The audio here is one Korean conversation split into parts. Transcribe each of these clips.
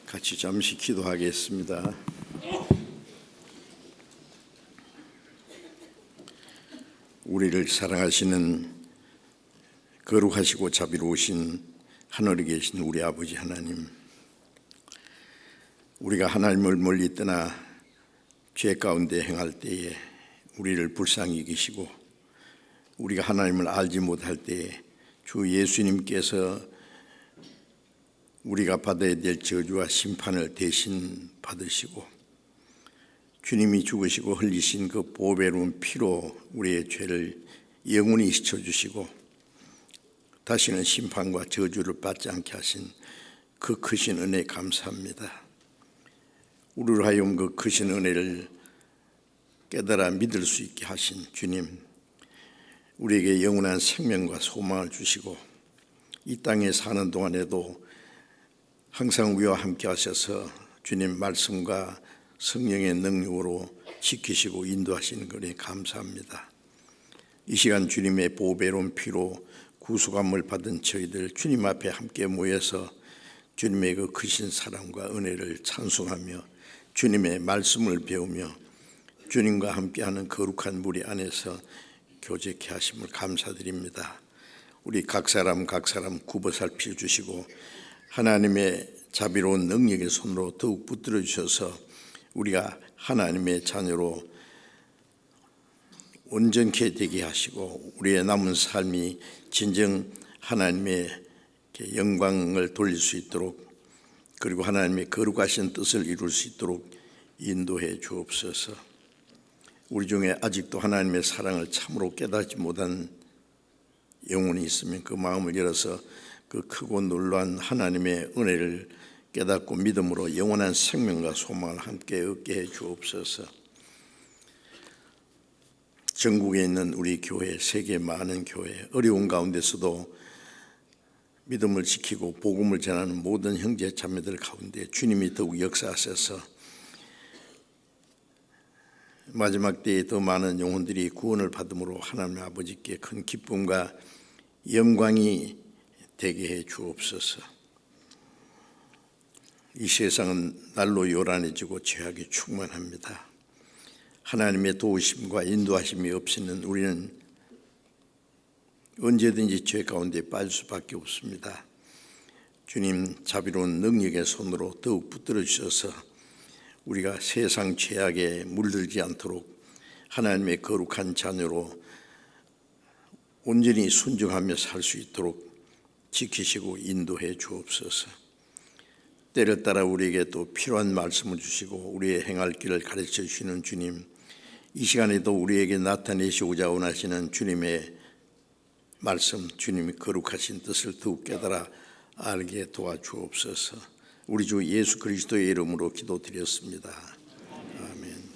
같이 잠시 기도하겠습니다. 우리를 사랑하시는 거룩하시고 자비로우신 하늘에 계신 우리 아버지 하나님, 우리가 하나님을 멀리 떠나 죄 가운데 행할 때에 우리를 불쌍히 여기시고, 우리가 하나님을 알지 못할 때에 주 예수님께서 우리가 받아야 될 저주와 심판을 대신 받으시고, 주님이 죽으시고 흘리신 그 보배로운 피로 우리의 죄를 영원히 씻어주시고 다시는 심판과 저주를 받지 않게 하신 그 크신 은혜에 감사합니다. 우리로 하여금 그 크신 은혜를 깨달아 믿을 수 있게 하신 주님, 우리에게 영원한 생명과 소망을 주시고 이 땅에 사는 동안에도 항상 우리와 함께 하셔서 주님 말씀과 성령의 능력으로 지키시고 인도하시는 것에 감사합니다. 이 시간 주님의 보배로운 피로 구속함을 받은 저희들 주님 앞에 함께 모여서 주님의 그 크신 사랑과 은혜를 찬송하며 주님의 말씀을 배우며 주님과 함께하는 거룩한 무리 안에서 교제케 하심을 감사드립니다. 우리 각 사람 굽어 살펴주시고 하나님의 자비로운 능력의 손으로 더욱 붙들어 주셔서 우리가 하나님의 자녀로 온전케 되게 하시고 우리의 남은 삶이 진정 하나님의 영광을 돌릴 수 있도록, 그리고 하나님의 거룩하신 뜻을 이룰 수 있도록 인도해 주옵소서. 우리 중에 아직도 하나님의 사랑을 참으로 깨닫지 못한 영혼이 있으면 그 마음을 열어서 그 크고 놀라운 하나님의 은혜를 깨닫고 믿음으로 영원한 생명과 소망을 함께 얻게 해 주옵소서. 전국에 있는 우리 교회, 세계 많은 교회, 어려운 가운데서도 믿음을 지키고 복음을 전하는 모든 형제 자매들 가운데 주님이 더욱 역사하셔서 마지막 때에 더 많은 영혼들이 구원을 받음으로 하나님 아버지께 큰 기쁨과 영광이 되게 해 주옵소서. 이 세상은 날로 요란해지고 죄악이 충만합니다. 하나님의 도우심과 인도하심이 없이는 우리는 언제든지 죄 가운데 빠질 수밖에 없습니다. 주님 자비로운 능력의 손으로 더욱 붙들어 주셔서 우리가 세상 죄악에 물들지 않도록 하나님의 거룩한 자녀로 온전히 순종하며 살 수 있도록 지키시고 인도해 주옵소서. 때를 따라 우리에게 또 필요한 말씀을 주시고 우리의 행할 길을 가르쳐 주시는 주님, 이 시간에도 우리에게 나타내시고자 원하시는 주님의 말씀, 주님의 거룩하신 뜻을 더욱 깨달아 알게 도와주옵소서. 우리 주 예수 그리스도의 이름으로 기도드렸습니다. 아멘.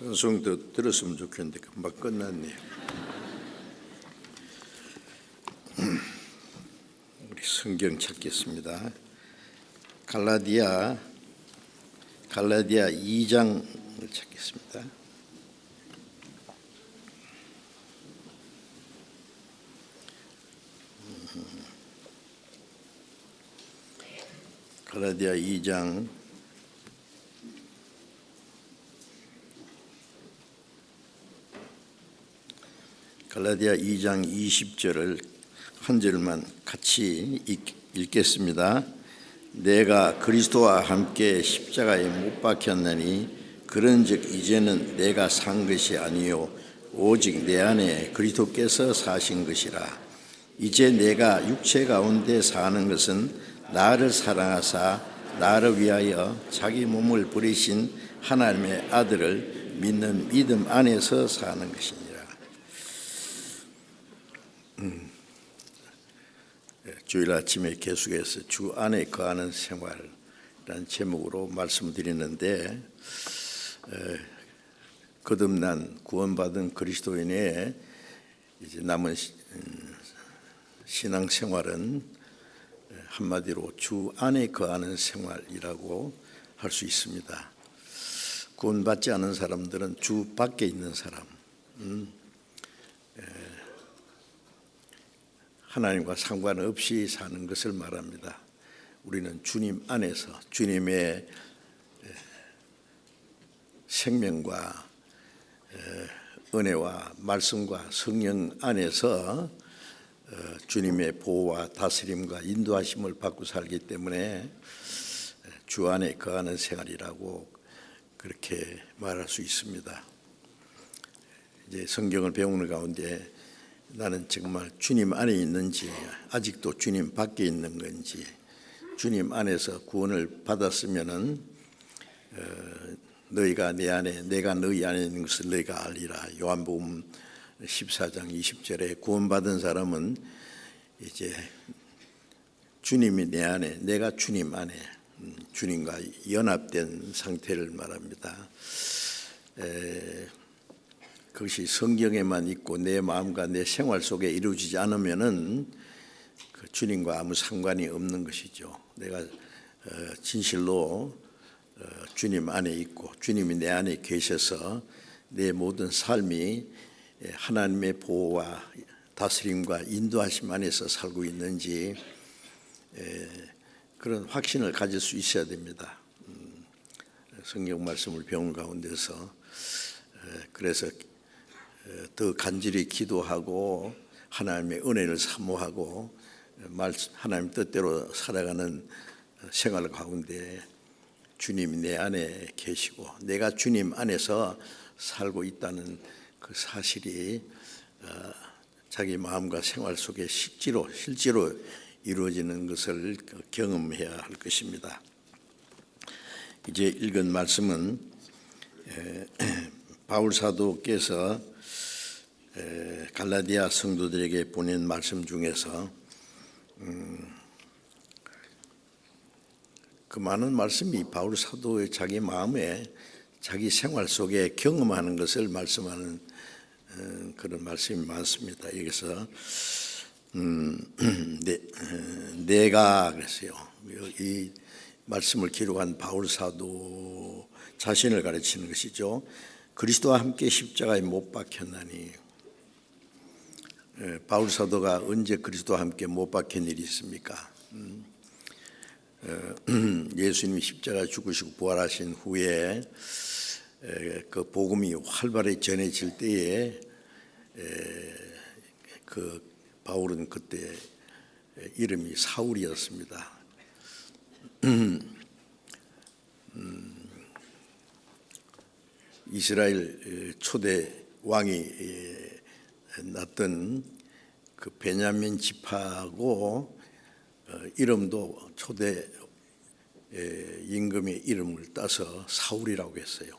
찬송 더 들었으면 좋겠는데 금방 끝났네요. 우리 성경 찾겠습니다. 갈라디아 2장을 찾겠습니다. 갈라디아 2장 20절을 한 절만 같이 읽겠습니다. 내가 그리스도와 함께 십자가에 못 박혔나니 그런즉 이제는 내가 산 것이 아니요 오직 내 안에 그리스도께서 사신 것이라. 이제 내가 육체 가운데 사는 것은 나를 사랑하사 나를 위하여 자기 몸을 버리신 하나님의 아들을 믿는 믿음 안에서 사는 것이니라. 주일 아침에 계속해서 주 안에 거하는 생활이라는 제목으로 말씀드리는데, 거듭난 구원받은 그리스도인의 이제 남은 신앙 생활은 한마디로 주 안에 거하는 생활이라고 할 수 있습니다. 구원받지 않은 사람들은 주 밖에 있는 사람, 하나님과 상관없이 사는 것을 말합니다. 우리는 주님 안에서 주님의 생명과 은혜와 말씀과 성령 안에서 주님의 보호와 다스림과 인도하심을 받고 살기 때문에 주 안에 거하는 생활이라고 그렇게 말할 수 있습니다. 이제 성경을 배우는 가운데 나는 정말 주님 안에 있는지, 아직도 주님 밖에 있는 건지, 주님 안에서 구원을 받았으면은 너희가 내 안에, 내가 너희 안에 있는 것을 너희가 알리라. 요한복음 14장 20절에 구원받은 사람은 이제 주님이 내 안에, 내가 주님 안에, 주님과 연합된 상태를 말합니다. 그것이 성경에만 있고 내 마음과 내 생활 속에 이루어지지 않으면은 그 주님과 아무 상관이 없는 것이죠. 내가 진실로 주님 안에 있고 주님이 내 안에 계셔서 내 모든 삶이 하나님의 보호와 다스림과 인도하심 안에서 살고 있는지 그런 확신을 가질 수 있어야 됩니다. 성경 말씀을 배우는 가운데서 그래서 더 간절히 기도하고 하나님의 은혜를 사모하고 하나님 뜻대로 살아가는 생활 가운데 주님이 내 안에 계시고 내가 주님 안에서 살고 있다는 그 사실이 자기 마음과 생활 속에 실제로 이루어지는 것을 경험해야 할 것입니다. 이제 읽은 말씀은 바울 사도께서 갈라디아 성도들에게 보낸 말씀 중에서 그 많은 말씀이 바울 사도의 자기 마음에 자기 생활 속에 경험하는 것을 말씀하는 그런 말씀이 많습니다. 여기서 내가 그랬어요. 이 말씀을 기록한 바울 사도 자신을 가르치는 것이죠. 그리스도와 함께 십자가에 못 박혔나니. 바울 사도가 언제 그리스도와 함께 못 박힌 일이 있습니까? 예수님이 십자가에 죽으시고 부활하신 후에 그 복음이 활발히 전해질 때에 그 바울은 그때 이름이 사울이었습니다. 이스라엘 초대 왕이 났던 그 베냐민 지파하고 이름도 초대 임금의 이름을 따서 사울이라고 했어요.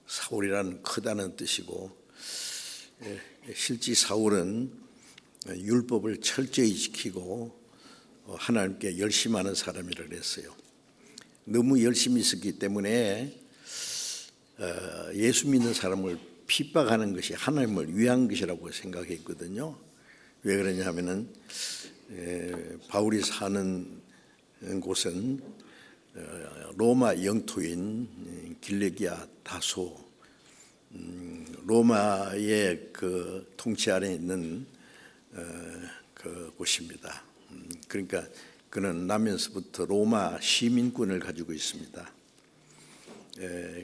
사울이라는 크다는 뜻이고 실제 사울은 율법을 철저히 지키고 하나님께 열심하는 사람이라고 했어요. 너무 열심히 있었기 때문에 예수 믿는 사람을 핍박하는 것이 하나님을 위한 것이라고 생각했거든요. 왜 그러냐 하면은 바울이 사는 곳은 로마 영토인 길리기아 다소, 로마의 그 통치 아래에 있는 그 곳입니다. 그러니까 그는 나면서부터 로마 시민권을 가지고 있습니다.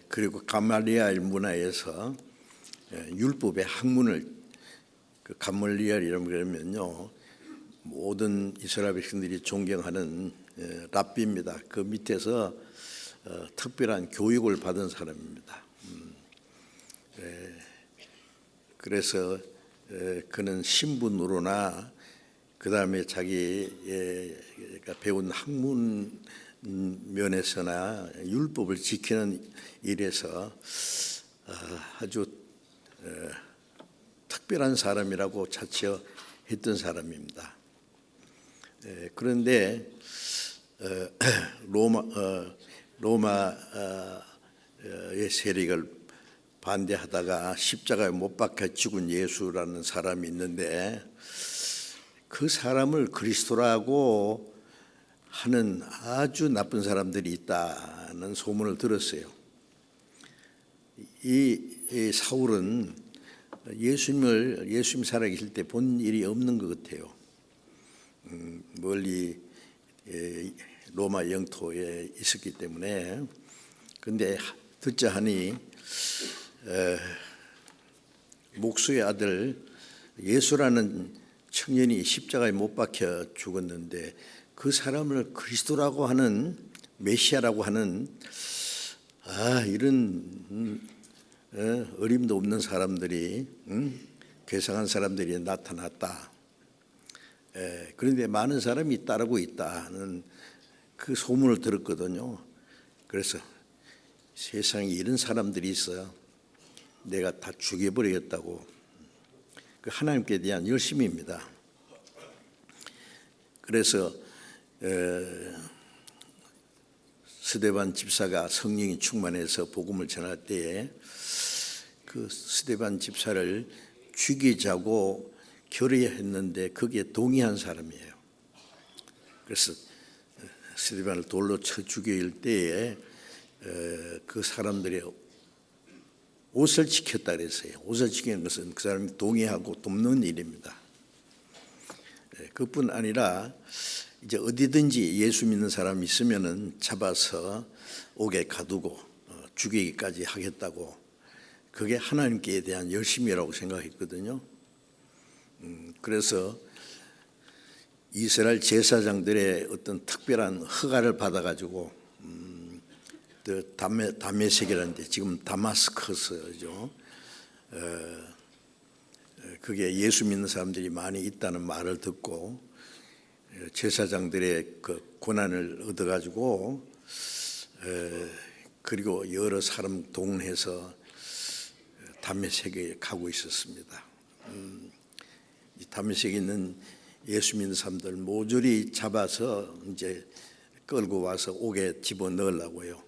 그리고 가말리엘 문화에서 율법의 학문을, 그 가말리엘이라고 그러면요, 모든 이스라엘 백성들이 존경하는 랍비입니다. 그 밑에서 특별한 교육을 받은 사람입니다. 그래서 그는 신분으로나 그 다음에 자기가 배운 학문 면에서나 율법을 지키는 일에서 아주 특별한 사람이라고 자처했던 사람입니다. 그런데 로마의 세력을 반대하다가 십자가에 못 박혀 죽은 예수라는 사람이 있는데, 그 사람을 그리스도라고 하는 아주 나쁜 사람들이 있다는 소문을 들었어요. 이 사울은 예수님 살아계실 때 본 일이 없는 것 같아요. 멀리 로마 영토에 있었기 때문에. 근데 듣자 하니 목수의 아들 예수라는 청년이 십자가에 못 박혀 죽었는데, 그 사람을 그리스도라고 하는, 메시아라고 하는 이런 어림도 없는 사람들이, 괴상한 사람들이 나타났다. 그런데 많은 사람이 따르고 있다는 그 소문을 들었거든요. 그래서 세상에 이런 사람들이 있어요. 내가 다 죽여버리겠다고. 그 하나님께 대한 열심입니다. 그래서 스데반 집사가 성령이 충만해서 복음을 전할 때에 그 스데반 집사를 죽이자고 결의했는데 거기에 동의한 사람이에요. 그래서 스데반을 돌로 쳐 죽일 때에 그 사람들의 옷을 지켰다 그랬어요. 옷을 지키는 것은 그 사람이 동의하고 돕는 일입니다. 그뿐 아니라 이제 어디든지 예수 믿는 사람이 있으면은 잡아서 옥에 가두고 죽이기까지 하겠다고. 그게 하나님께 대한 열심이라고 생각했거든요. 그래서 이스라엘 제사장들의 어떤 특별한 허가를 받아가지고 다메섹이라는 데, 지금 다마스커스죠. 그게 예수 믿는 사람들이 많이 있다는 말을 듣고 제사장들의 그 권한을 얻어가지고 그리고 여러 사람 동원해서 다메섹에 가고 있었습니다. 다메섹에 있는 예수 믿는 사람들 모조리 잡아서 이제 끌고 와서 옥에 집어넣으려고요.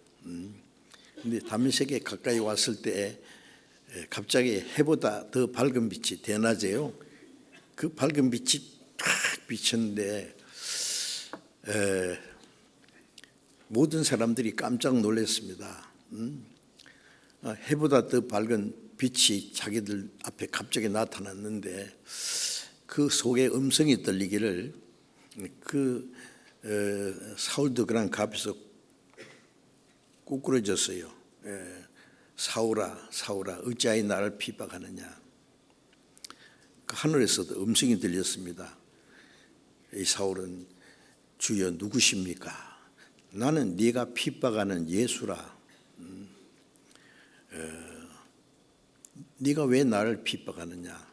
근데 다메섹에 가까이 왔을 때 갑자기 해보다 더 밝은 빛이, 대낮에요, 그 밝은 빛이 탁 비쳤는데 모든 사람들이 깜짝 놀랐습니다. 해보다 더 밝은 빛이 자기들 앞에 갑자기 나타났는데 그 속에 음성이 들리기를, 그 사울도 그냥 앞에서 꾸꾸러졌어요. 사울아 사울아 어찌하여 나를 핍박하느냐. 그 하늘에서도 음성이 들렸습니다. 이 사울은 주여 누구십니까? 나는 네가 핍박하는 예수라. 네가 왜 나를 핍박하느냐.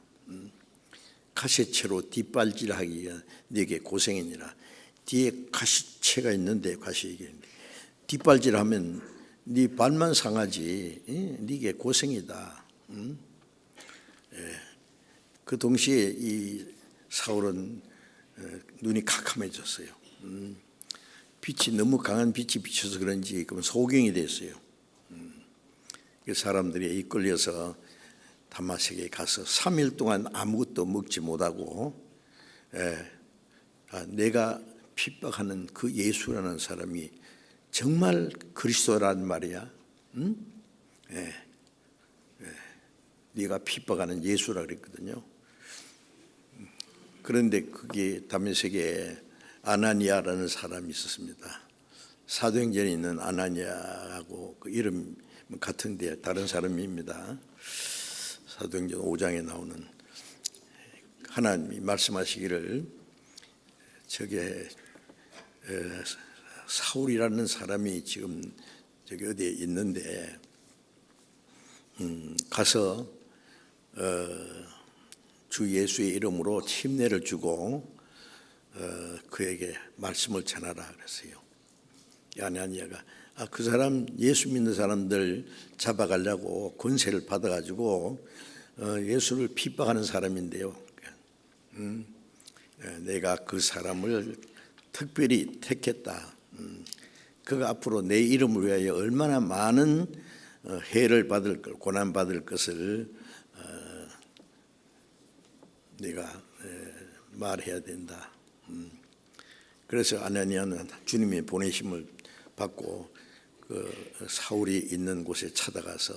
가시채로 뒷발질하기에 네게 고생이니라. 뒤에 가시채가 있는데, 뒷발질하면 네 발만 상하지, 네게 고생이다. 그 동시에 이 사울은 눈이 캄캄해졌어요. 빛이 너무 강한 빛이 비쳐서 그런지 그러면 소경이 됐어요. 사람들이 이끌려서 다마섹에 가서 3일 동안 아무것도 먹지 못하고 내가 핍박하는 그 예수라는 사람이 정말 그리스도란 말이야. 응? 네가 핍박하는 예수라 그랬거든요. 그런데 그게 다메섹에 아나니아라는 사람이 있었습니다. 사도행전에 있는 아나니아하고 그 이름 같은데 다른 사람입니다. 사도행전 5장에 나오는 하나님이 말씀하시기를 저게 사울이라는 사람이 지금 저기 어디에 있는데 가서 주 예수의 이름으로 침례를 주고 그에게 말씀을 전하라 그랬어요. 아나니아가 그 사람 예수 믿는 사람들 잡아가려고 권세를 받아가지고 예수를 핍박하는 사람인데요. 내가 그 사람을 특별히 택했다. 그가 앞으로 내 이름을 위하여 얼마나 많은 해를 받을 것, 고난 받을 것을 내가 말해야 된다. 그래서 아나니아는 주님의 보내심을 받고 그 사울이 있는 곳에 찾아가서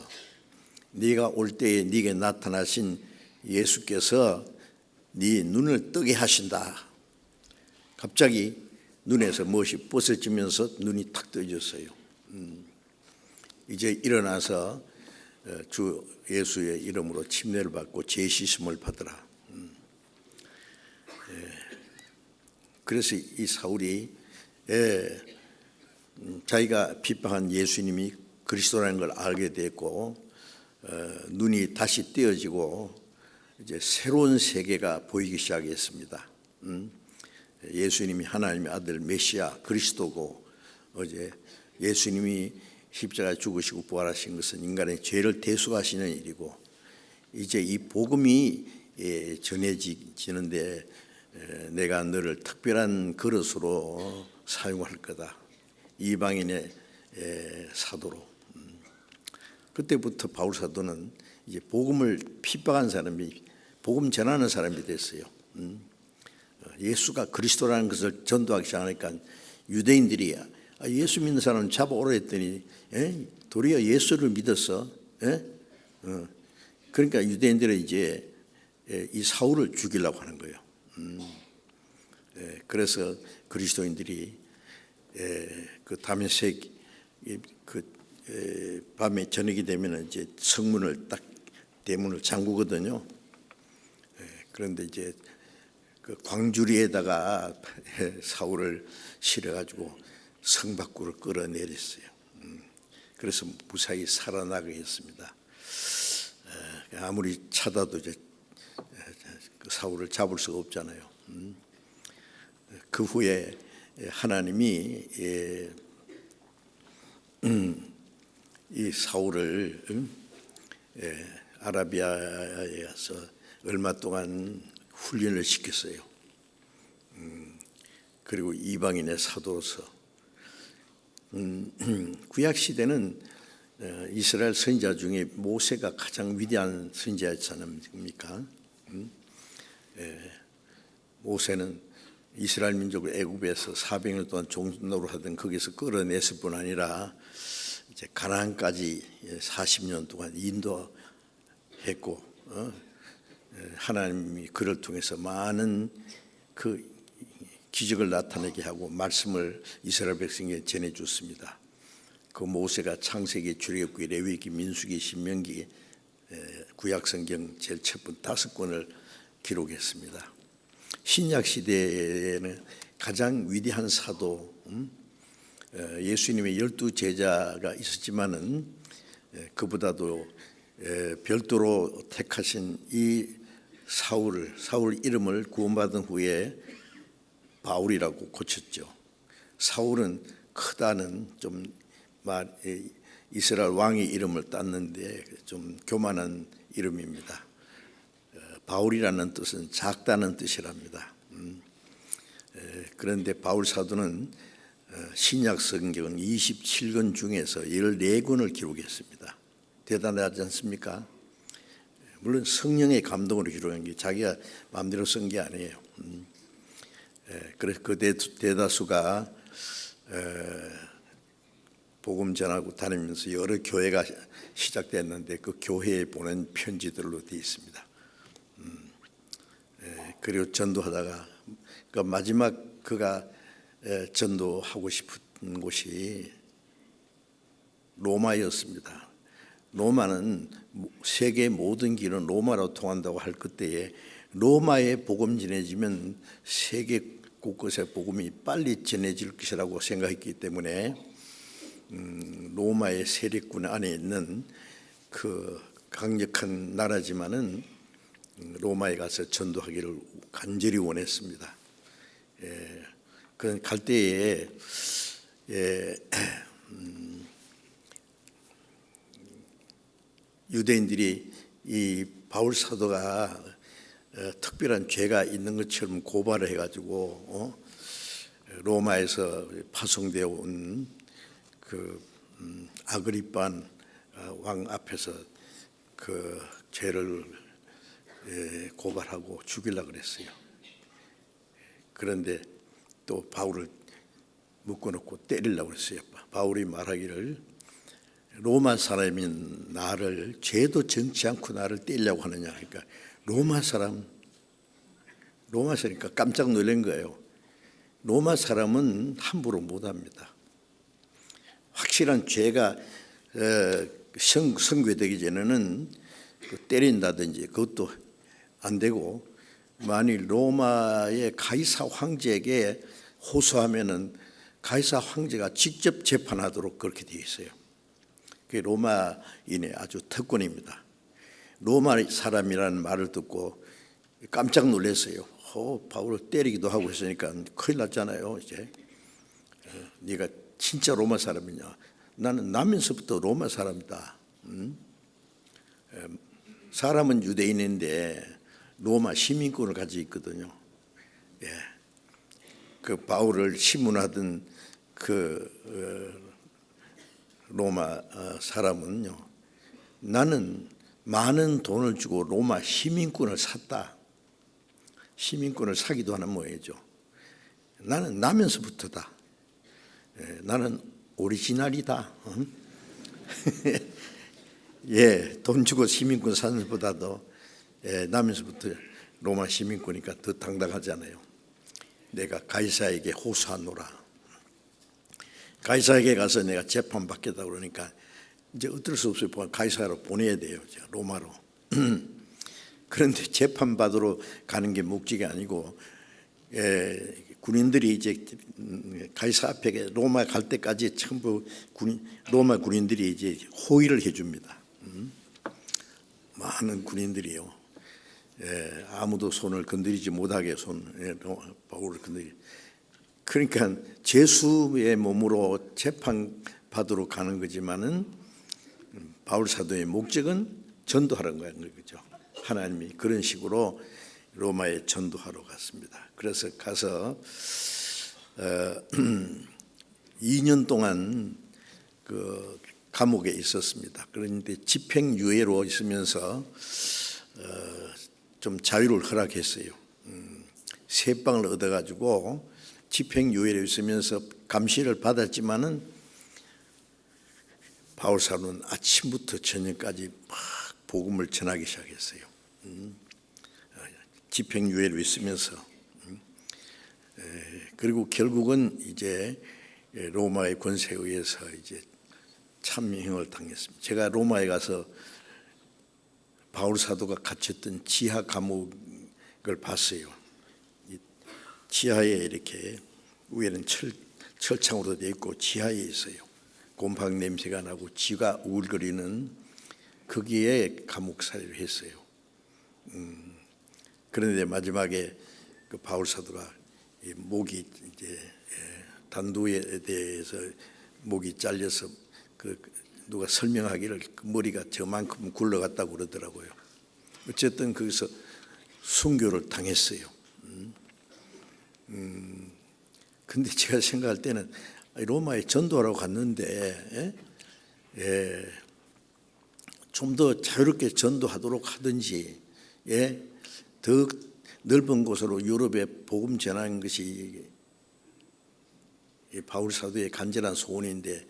네가 올 때에 네게 나타나신 예수께서 네 눈을 뜨게 하신다. 갑자기 눈에서 무엇이 벗어지면서 눈이 탁 떠졌어요. 이제 일어나서 주 예수의 이름으로 침례를 받고 제시심을 받으라. 그래서 이 사울이 자기가 핍박한 예수님이 그리스도라는 걸 알게 됐고 눈이 다시 띄어지고 이제 새로운 세계가 보이기 시작했습니다. 예수님이 하나님의 아들 메시아 그리스도고 어제 예수님이 십자가에 죽으시고 부활하신 것은 인간의 죄를 대속하시는 일이고 이제 이 복음이 전해지는데 내가 너를 특별한 그릇으로 사용할 거다. 이방인의 사도로. 그때부터 바울 사도는 이제 복음을 핍박한 사람이 복음 전하는 사람이 됐어요. 예수가 그리스도라는 것을 전도하기 시작하니까 유대인들이 예수 믿는 사람을 잡아오라 했더니 도리어 예수를 믿었어. 그러니까 유대인들은 이제 이 사울을 죽이려고 하는 거예요. 그래서 그리스도인들이 그 다메섹 그 밤에 저녁이 되면 이제 성문을 딱 대문을 잠그거든요. 그런데 이제 그 광주리에다가 사울을 실어가지고 성 밖으로 끌어내렸어요. 그래서 무사히 살아나게 했습니다. 아무리 찾아도 이제 그 사울을 잡을 수가 없잖아요. 그 후에 하나님이 이 사울을 아라비아에 가서 얼마 동안 훈련을 시켰어요. 그리고 이방인의 사도로서 구약 시대는 이스라엘 선지자 중에 모세가 가장 위대한 선지자였지 않습니까? 모세는 이스라엘 민족을 애굽에서 400년 동안 종노릇하던 거기서 끌어냈을 뿐 아니라 이제 가나안까지 40년 동안 인도했고 하나님이 그를 통해서 많은 그 기적을 나타내게 하고 말씀을 이스라엘 백성에게 전해줬습니다. 그 모세가 창세기, 출애굽기, 레위기, 민수기, 신명기, 구약성경 제일 첫 번 5권을 기록했습니다. 신약 시대에는 가장 위대한 사도 예수님의 12 제자가 있었지만은 그보다도 별도로 택하신 이 사울 이름을 구원받은 후에 바울이라고 고쳤죠. 사울은 크다는 좀 이스라엘 왕의 이름을 땄는데 좀 교만한 이름입니다. 바울이라는 뜻은 작다는 뜻이랍니다. 그런데 바울 사도는 신약 성경은 27권 중에서 14권을 기록했습니다. 대단하지 않습니까? 물론 성령의 감동으로 기록한 게 자기가 마음대로 쓴 게 아니에요. 그래서 그 대다수가 복음 전하고 다니면서 여러 교회가 시작됐는데 그 교회에 보낸 편지들로 되어 있습니다. 그리고 전도하다가 그 마지막 그가 전도하고 싶은 곳이 로마였습니다. 로마는 세계 모든 길은 로마로 통한다고 할 그때에 로마에 복음 전해지면 세계 곳곳에 복음이 빨리 전해질 것이라고 생각했기 때문에 로마의 세력군 안에 있는 그 강력한 나라지만은 로마에 가서 전도하기를 간절히 원했습니다. 그런 갈 때에 유대인들이 이 바울 사도가 특별한 죄가 있는 것처럼 고발을 해가지고 로마에서 파송되어 온 그 아그리판 왕 앞에서 그 죄를 고발하고 죽이려고 그랬어요. 그런데 또 바울을 묶어놓고 때리려고 했어요. 바울이 말하기를 로마 사람인 나를 죄도 정치 않고 나를 때리려고 하느냐. 그러니까 로마 사람이니까 깜짝 놀란 거예요. 로마 사람은 함부로 못합니다. 확실한 죄가 선고되기 전에는 때린다든지 그것도 안 되고, 만일 로마의 가이사 황제에게 호소하면은 가이사 황제가 직접 재판하도록 그렇게 되어 있어요. 그게 로마인의 아주 특권입니다. 로마 사람이라는 말을 듣고 깜짝 놀랐어요. 바울을 때리기도 하고 했으니까 큰일 났잖아요. 이제 네가 진짜 로마 사람이냐? 나는 나면서부터 로마 사람이다. 사람은 유대인인데 로마 시민권을 가지고 있거든요. 그 바울을 시문하던 그 로마 사람은요, 나는 많은 돈을 주고 로마 시민권을 샀다. 시민권을 사기도 하는 모양이죠. 나는 나면서부터다. 나는 오리지널이다. 돈 주고 시민권 사는 것보다도 나면서부터 로마 시민권이니까 더 당당하잖아요. 내가 가이사에게 호소하노라. 가이사에게 가서 내가 재판받겠다 그러니까 이제 어쩔 수 없어요. 가이사로 보내야 돼요. 로마로. 그런데 재판받으러 가는 게 목적이 아니고 군인들이 이제 가이사 앞에 로마 갈 때까지 전부 로마 군인들이 이제 호의를 해줍니다. 많은 군인들이요. 아무도 손을 건드리지 못하게 바울을 건드리. 그러니까 죄수의 몸으로 재판 받으러 가는 거지만은 바울 사도의 목적은 전도하는 거예요, 그죠? 하나님이 그런 식으로 로마에 전도하러 갔습니다. 그래서 가서 2년 동안 그 감옥에 있었습니다. 그런데 집행유예로 있으면서 좀 자유를 허락했어요. 세방을 얻어가지고 집행유예로 있으면서 감시를 받았지만은 바울 사도는 아침부터 저녁까지 막 복음을 전하기 시작했어요. 집행유예로 있으면서. 그리고 결국은 이제 로마의 권세에 의해서 이제 참형을 당했습니다. 제가 로마에 가서 바울 사도가 갇혔던 지하 감옥을 봤어요. 지하에 이렇게 위에는 철창으로 되어 있고 지하에 있어요. 곰팡이 냄새가 나고 쥐가 우울거리는 거기에 감옥살이를 했어요. 그런데 마지막에 그 바울 사도가 목이 이제 단두에 대해서 목이 잘려서 그 누가 설명하기를 머리가 저만큼 굴러갔다고 그러더라고요. 어쨌든 거기서 순교를 당했어요. 근데 제가 생각할 때는 로마에 전도하러 갔는데 좀 더 자유롭게 전도하도록 하든지, 더 넓은 곳으로 유럽에 복음 전하는 것이 바울 사도의 간절한 소원인데,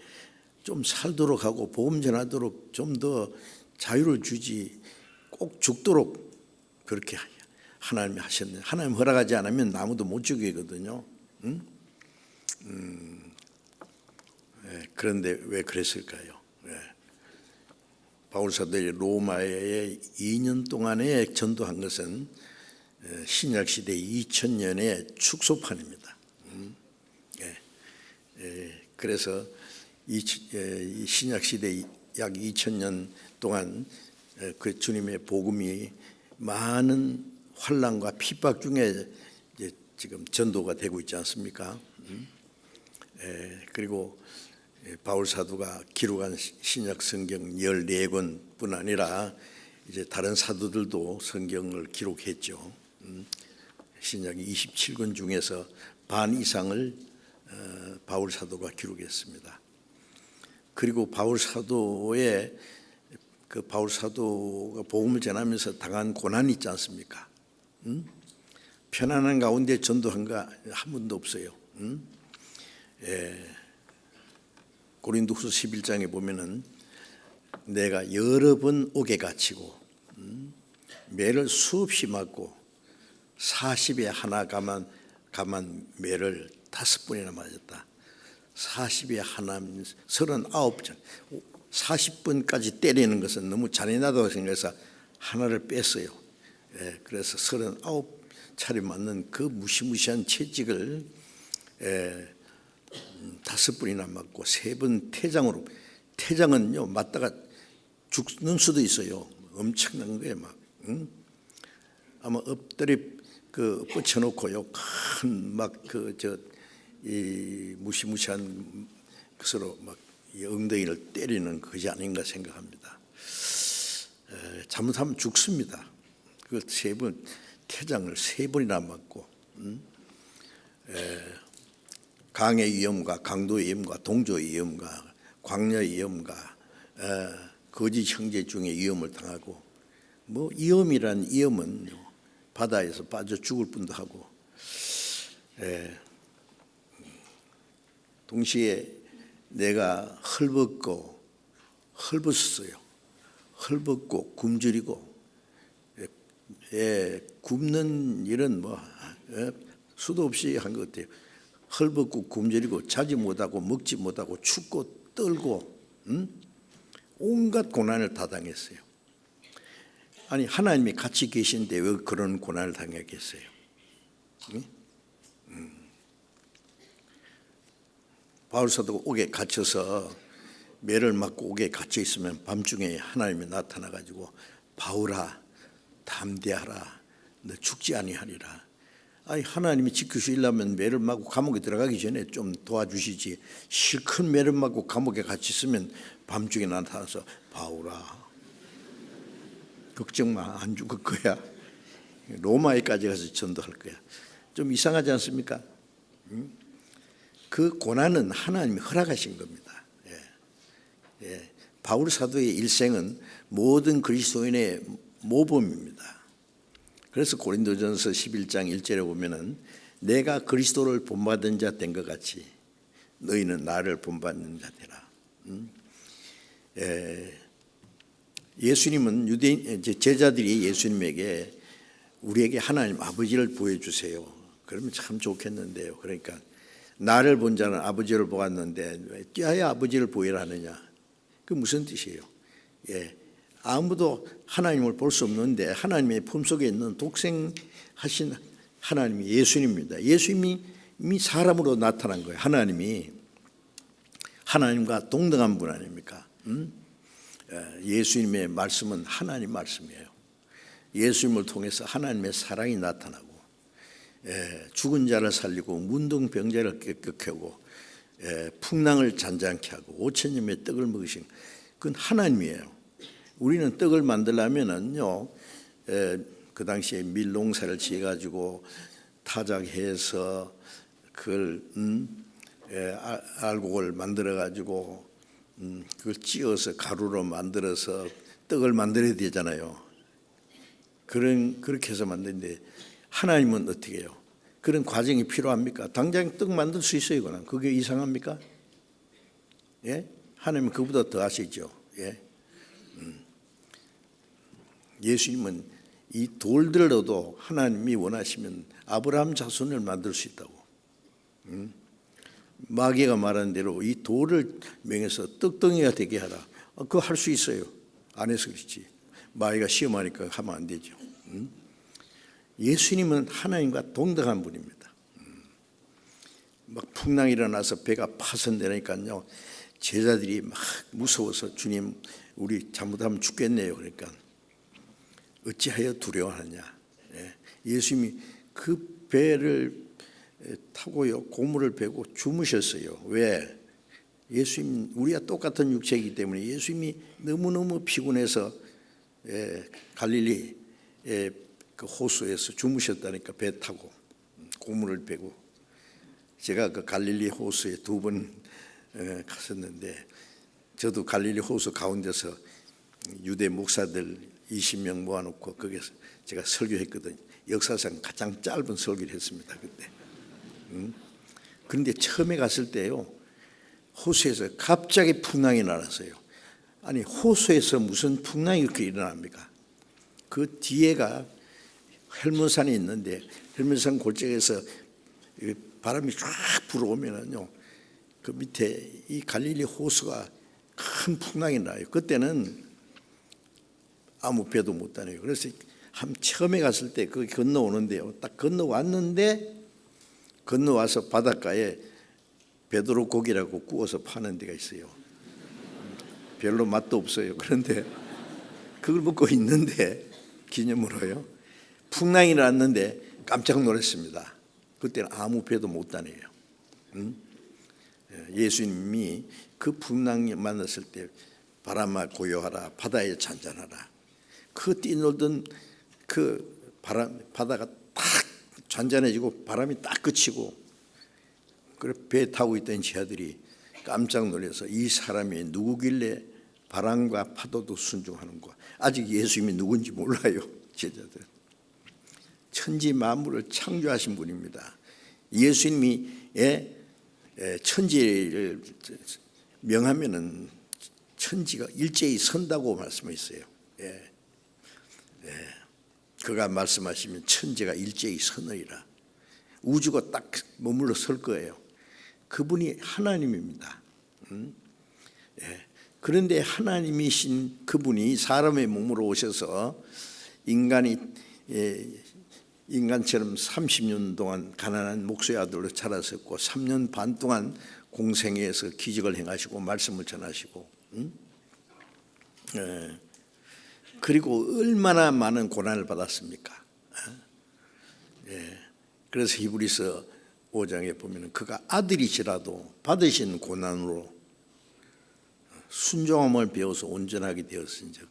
좀 살도록 하고 복음 전하도록 좀 더 자유를 주지, 꼭 죽도록 그렇게 하나님이 하셨네. 하나님 허락하지 않으면 아무도 못 죽이거든요. 그런데 왜 그랬을까요? 바울 사도의 로마에 2년 동안에 전도한 것은 신약 시대 2000년의 축소판입니다. 그래서 이 신약 시대 약 2000년 동안 그 주님의 복음이 많은 환난과 핍박 중에 지금 전도가 되고 있지 않습니까? 그리고 바울 사도가 기록한 신약 성경 14권뿐 아니라 이제 다른 사도들도 성경을 기록했죠. 신약 27권 중에서 반 이상을 바울 사도가 기록했습니다. 그리고 바울 사도가 복음을 전하면서 당한 고난이 있지 않습니까? 편안한 가운데 전도한 거 한 번도 없어요. 고린도후서 11장에 보면은 내가 여러 번 옥에 갇히고 매를 수없이 맞고 40에 하나 감한 매를 5번이나 맞았다. 40에 하나 39장 40번까지 때리는 것은 너무 잔인하다고 생각해서 하나를 뺐어요. 그래서 39차례 맞는 그 무시무시한 채찍을 5번이나 맞고 3번 퇴장으로, 퇴장은요 맞다가 죽는 수도 있어요. 엄청난 거예요. 막 아마 엎드려 뻗쳐놓고요 큰 이 무시무시한 것으로 막 엉덩이를 때리는 것이 아닌가 생각합니다. 잘못하면 죽습니다. 그 3번 퇴장을 3번이나 맞고 강의 위험과 강도의 위험과 동조의 위험과 광야의 위험과 거짓 형제 중에 위험을 당하고, 뭐 위험이란 위험은 바다에서 빠져 죽을 뿐도 하고, 동시에 내가 헐벗었어요. 헐벗고 굶주리고, 굶는 일은 수도 없이 한 것 같아요. 헐벗고 굶주리고 자지 못하고 먹지 못하고 춥고 떨고 온갖 고난을 다 당했어요. 아니 하나님이 같이 계신데 왜 그런 고난을 당했겠어요? 바울 사도가 옥에 갇혀서 매를 맞고 옥에 갇혀 있으면 밤중에 하나님이 나타나 가지고 바울아 담대하라, 너 죽지 아니하리라. 아니 하나님이 지켜주시려면 매를 맞고 감옥에 들어가기 전에 좀 도와주시지, 실컷 매를 맞고 감옥에 갇혀 있으면 밤중에 나타나서 바울아 걱정 마, 안 죽을 거야, 로마에까지 가서 전도할 거야. 좀 이상하지 않습니까? 그 고난은 하나님이 허락하신 겁니다. 바울 사도의 일생은 모든 그리스도인의 모범입니다. 그래서 고린도전서 11장 1절에 보면은 내가 그리스도를 본받은 자 된 것 같이 너희는 나를 본받는 자 되라. 예수님은 유대인 제자들이 예수님에게 우리에게 하나님 아버지를 보여주세요. 그러면 참 좋겠는데요. 그러니까 나를 본 자는 아버지를 보았는데 왜 뛰어야 아버지를 보이라 하느냐? 그 무슨 뜻이에요? 아무도 하나님을 볼 수 없는데 하나님의 품속에 있는 독생하신 하나님이 예수님입니다. 예수님이 사람으로 나타난 거예요. 하나님이 하나님과 동등한 분 아닙니까? 예수님의 말씀은 하나님 말씀이에요. 예수님을 통해서 하나님의 사랑이 나타나고, 죽은 자를 살리고 문둥병자를 깨끗하고 풍랑을 잔잔케 하고 5,000여 떡을 먹으신 그건 하나님이에요. 우리는 떡을 만들려면은요, 그 당시에 밀농사를 지어가지고 타작해서 그걸 알곡을 만들어가지고 그걸 찧어서 가루로 만들어서 떡을 만들어야 되잖아요. 그렇게 해서 만드는데 하나님은 어떻게 해요? 그런 과정이 필요합니까? 당장 떡 만들 수 있어요, 그냥. 그게 이상합니까? 예? 하나님은 그보다 더 하시죠. 예? 예수님은 이 돌들로도 하나님이 원하시면 아브라함 자손을 만들 수 있다고. 마귀가 말하는 대로 이 돌을 명해서 떡덩이가 되게 하라. 그거 할 수 있어요. 안 해서 그렇지. 마귀가 시험하니까 하면 안 되죠. 예수님은 하나님과 동등한 분입니다. 막 풍랑이 일어나서 배가 파손되니까요, 제자들이 막 무서워서 주님, 우리 잘못하면 죽겠네요. 그러니까 어찌하여 두려워하느냐. 예수님이 그 배를 타고요, 고물을 베고 주무셨어요. 왜? 예수님, 우리와 똑같은 육체이기 때문에 예수님이 너무너무 피곤해서 갈릴리 그 호수에서 주무셨다니까. 배 타고 고물을 베고. 제가 그 갈릴리 호수에 2번 갔었는데, 저도 갈릴리 호수 가운데서 유대 목사들 20명 모아놓고 거기서 제가 설교했거든요. 역사상 가장 짧은 설교를 했습니다, 그때. 그런데 처음에 갔을 때요, 호수에서 갑자기 풍랑이 일어났어요. 아니, 호수에서 무슨 풍랑이 그렇게 일어납니까? 그 뒤에가 헬문산이 있는데, 헬문산 골짜기에서 바람이 쫙 불어오면은요, 그 밑에 이 갈릴리 호수가 큰 풍랑이 나요. 그때는 아무 배도 못 다녀요. 그래서 처음에 갔을 때 거기 건너오는데요, 딱 건너왔는데, 건너와서 바닷가에 베드로 고기라고 구워서 파는 데가 있어요. 별로 맛도 없어요. 그런데 그걸 먹고 있는데 기념으로요, 풍랑이 났는데 깜짝 놀랐습니다. 그때는 아무 배도 못 다녀요. 예수님이 그 풍랑이 만났을 때 바람아 고요하라, 바다에 잔잔하라. 그 뛰놀던 그 바다가 딱 잔잔해지고 바람이 딱 그치고, 그래 배 타고 있던 제자들이 깜짝 놀라서 이 사람이 누구길래 바람과 파도도 순종하는가. 아직 예수님이 누군지 몰라요, 제자들. 천지 만물을 창조하신 분입니다. 예수님이 천지를 명하면은 천지가 일제히 선다고 말씀했어요. 그가 말씀하시면 천지가 일제히 서느니라. 우주가 딱 머물러 설 거예요. 그분이 하나님입니다. 그런데 하나님이신 그분이 사람의 몸으로 오셔서 인간처럼 30년 동안 가난한 목수의 아들로 자랐었고, 3년 반 동안 공생애에서 기적을 행하시고 말씀을 전하시고, 그리고 얼마나 많은 고난을 받았습니까? 그래서 히브리서 5장에 보면 그가 아들이시라도 받으신 고난으로 순종함을 배워서 온전하게 되었은즉,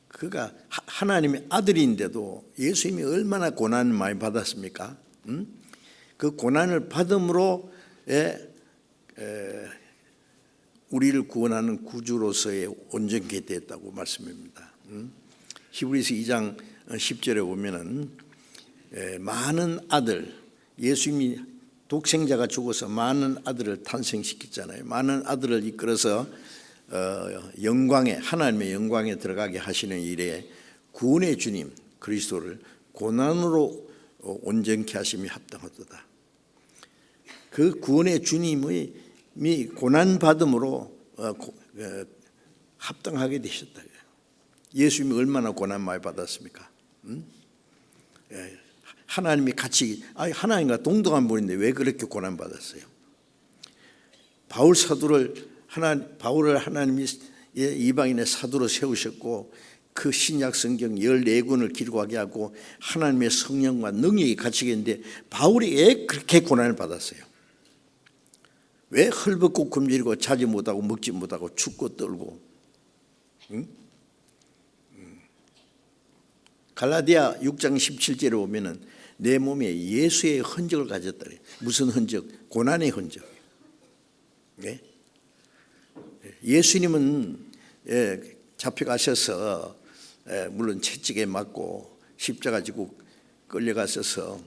그가 하나님의 아들인데도 예수님이 얼마나 고난을 많이 받았습니까? 그 고난을 받음으로 우리를 구원하는 구주로서의 온전케 되었다고 말씀합니다. 히브리서 2장 10절에 보면은 많은 아들, 예수님이 독생자가 죽어서 많은 아들을 탄생시켰잖아요. 많은 아들을 이끌어서 영광에, 하나님의 영광에 들어가게 하시는 일에 구원의 주님 그리스도를 고난으로 온전케 하심이 합당하도다. 그 구원의 주님의 고난 받음으로 합당하게 되셨다. 예수님이 얼마나 고난 많이 받았습니까? 하나님이 같이, 하나님과 동등한 분인데 왜 그렇게 고난 받았어요? 바울을 하나님이 이방인의 사도로 세우셨고, 그 신약 성경 14권을 기록하게 하고 하나님의 성령과 능력이 같이 있는데, 바울이 왜 그렇게 고난을 받았어요? 왜 헐벗고 굶주리고 자지 못하고 먹지 못하고 춥고 떨고? 갈라디아 6장 17절에 보면은 내 몸에 예수의 흔적을 가졌다. 무슨 흔적? 고난의 흔적. 예수님은 잡혀가셔서 물론 채찍에 맞고 십자가 지고 끌려가셔서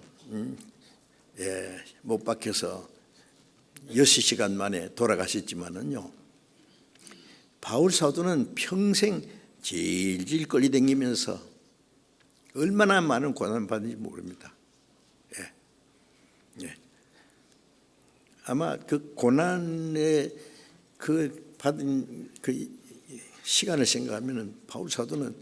못 박혀서 6시간 만에 돌아가셨지만은요, 바울 사도는 평생 질질 끌려다니면서 얼마나 많은 고난을 받는지 모릅니다. 아마 그 고난에 그 받은 그 시간을 생각하면은 바울 사도는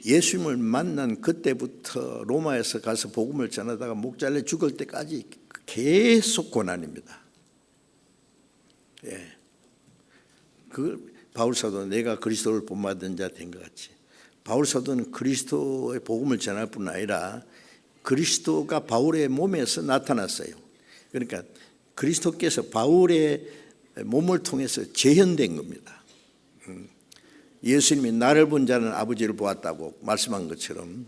예수님을 만난 그때부터 로마에서 가서 복음을 전하다가 목 잘려 죽을 때까지 계속 고난입니다. 그 바울 사도는 내가 그리스도를 본받은 자 된 것 같이, 바울 사도는 그리스도의 복음을 전할 뿐 아니라 그리스도가 바울의 몸에서 나타났어요. 그러니까 그리스도께서 바울의 몸을 통해서 재현된 겁니다. 예수님이 나를 본 자는 아버지를 보았다고 말씀한 것처럼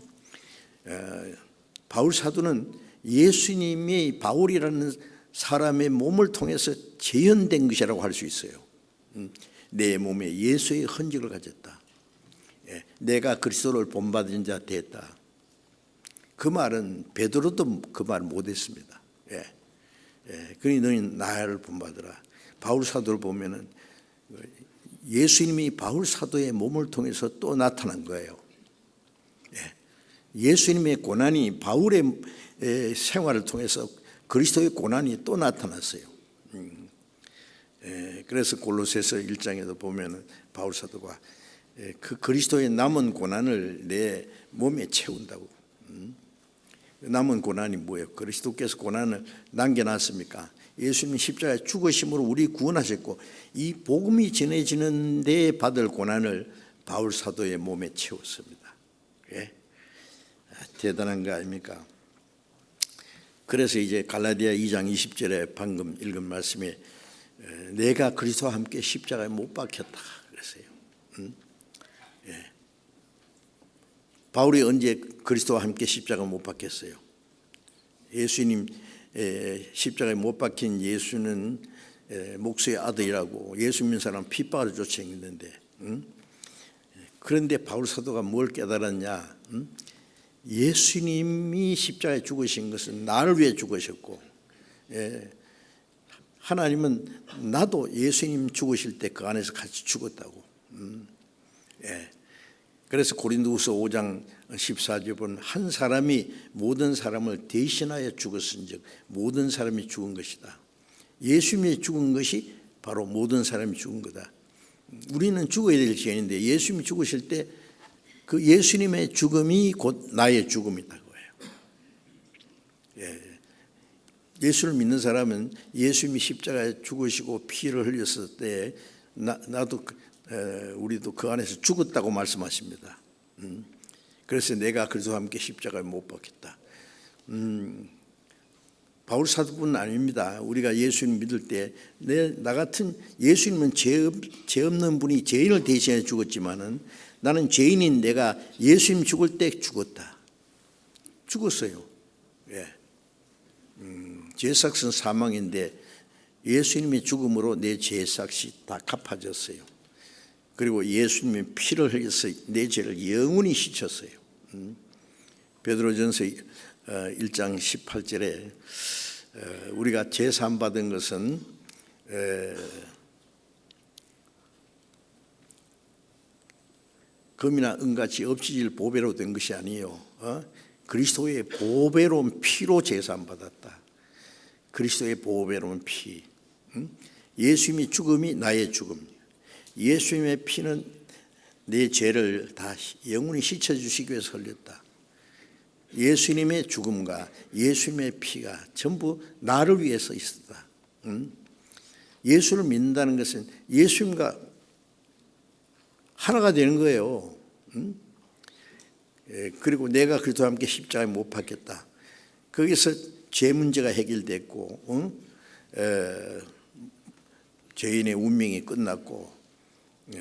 바울 사도는 예수님이 바울이라는 사람의 몸을 통해서 재현된 것이라고 할 수 있어요. 내 몸에 예수의 흔적을 가졌다. 내가 그리스도를 본받은 자 됐다. 그 말은 베드로도 그 말 못했습니다. 그러니 너희는 나를 본받으라. 바울 사도를 보면은 예수님이 바울 사도의 몸을 통해서 또 나타난 거예요. 예수님의 고난이 바울의 생활을 통해서 그리스도의 고난이 또 나타났어요. 그래서 골로새서 1장에도 보면은 바울 사도가 그 그리스도의 남은 고난을 내 몸에 채운다고. 남은 고난이 뭐예요? 그리스도께서 고난을 남겨놨습니까? 예수님이 십자가에 죽으심으로 우리 구원하셨고, 이 복음이 전해지는 데 받을 고난을 바울 사도의 몸에 채웠습니다. 대단한 거 아닙니까? 그래서 이제 갈라디아 2장 20절에 방금 읽은 말씀에 내가 그리스도와 함께 십자가에 못 박혔다 그랬어요. 바울이 언제 그리스도와 함께 십자가에 못 박혔어요? 예수님 십자가에 못 박힌 예수는 목수의 아들이라고 예수 믿는 사람 핍박을 쫓아했는데, 그런데 바울 사도가 뭘 깨달았냐? 예수님이 십자가에 죽으신 것은 나를 위해 죽으셨고, 하나님은 나도 예수님 죽으실 때 그 안에서 같이 죽었다고. 그래서 고린도후서 5장 14절 보면 한 사람이 모든 사람을 대신하여 죽었은즉 모든 사람이 죽은 것이다. 예수님이 죽은 것이 바로 모든 사람이 죽은 거다. 우리는 죽어야 될 죄인인데 예수님이 죽으실 때 그 예수님의 죽음이 곧 나의 죽음이다 거예요. 예수를 믿는 사람은 예수님이 십자가에 죽으시고 피를 흘렸을 때 나도 우리도 그 안에서 죽었다고 말씀하십니다. 그래서 내가 그리스도와 함께 십자가에 못 박혔다. 바울 사도뿐 아닙니다. 우리가 예수님 믿을 때 나 같은 예수님은 죄 없는 분이 죄인을 대신해 죽었지만은 나는 죄인인 내가 예수님 죽을 때 죽었다. 죽었어요. 죄삭은 사망인데 예수님의 죽음으로 내 죄삭이 다 갚아졌어요. 그리고 예수님의 피를 흘려서 내 죄를 영원히 씻었어요. 베드로전서 1장 18절에 우리가 제사함 받은 것은 금이나 은같이 없어질 보배로 된 것이 아니에요. 그리스도의 보배로운 피로 제사함 받았다. 그리스도의 보배로운 피. 예수님의 죽음이 나의 죽음. 예수님의 피는 내 죄를 다 영원히 씻어주시기 위해서 흘렸다. 예수님의 죽음과 예수님의 피가 전부 나를 위해서 있었다. 예수를 믿는다는 것은 예수님과 하나가 되는 거예요. 그리고 내가 그리스도와 함께 십자가에 못 박혔다. 거기서 죄 문제가 해결됐고 죄인의 운명이 끝났고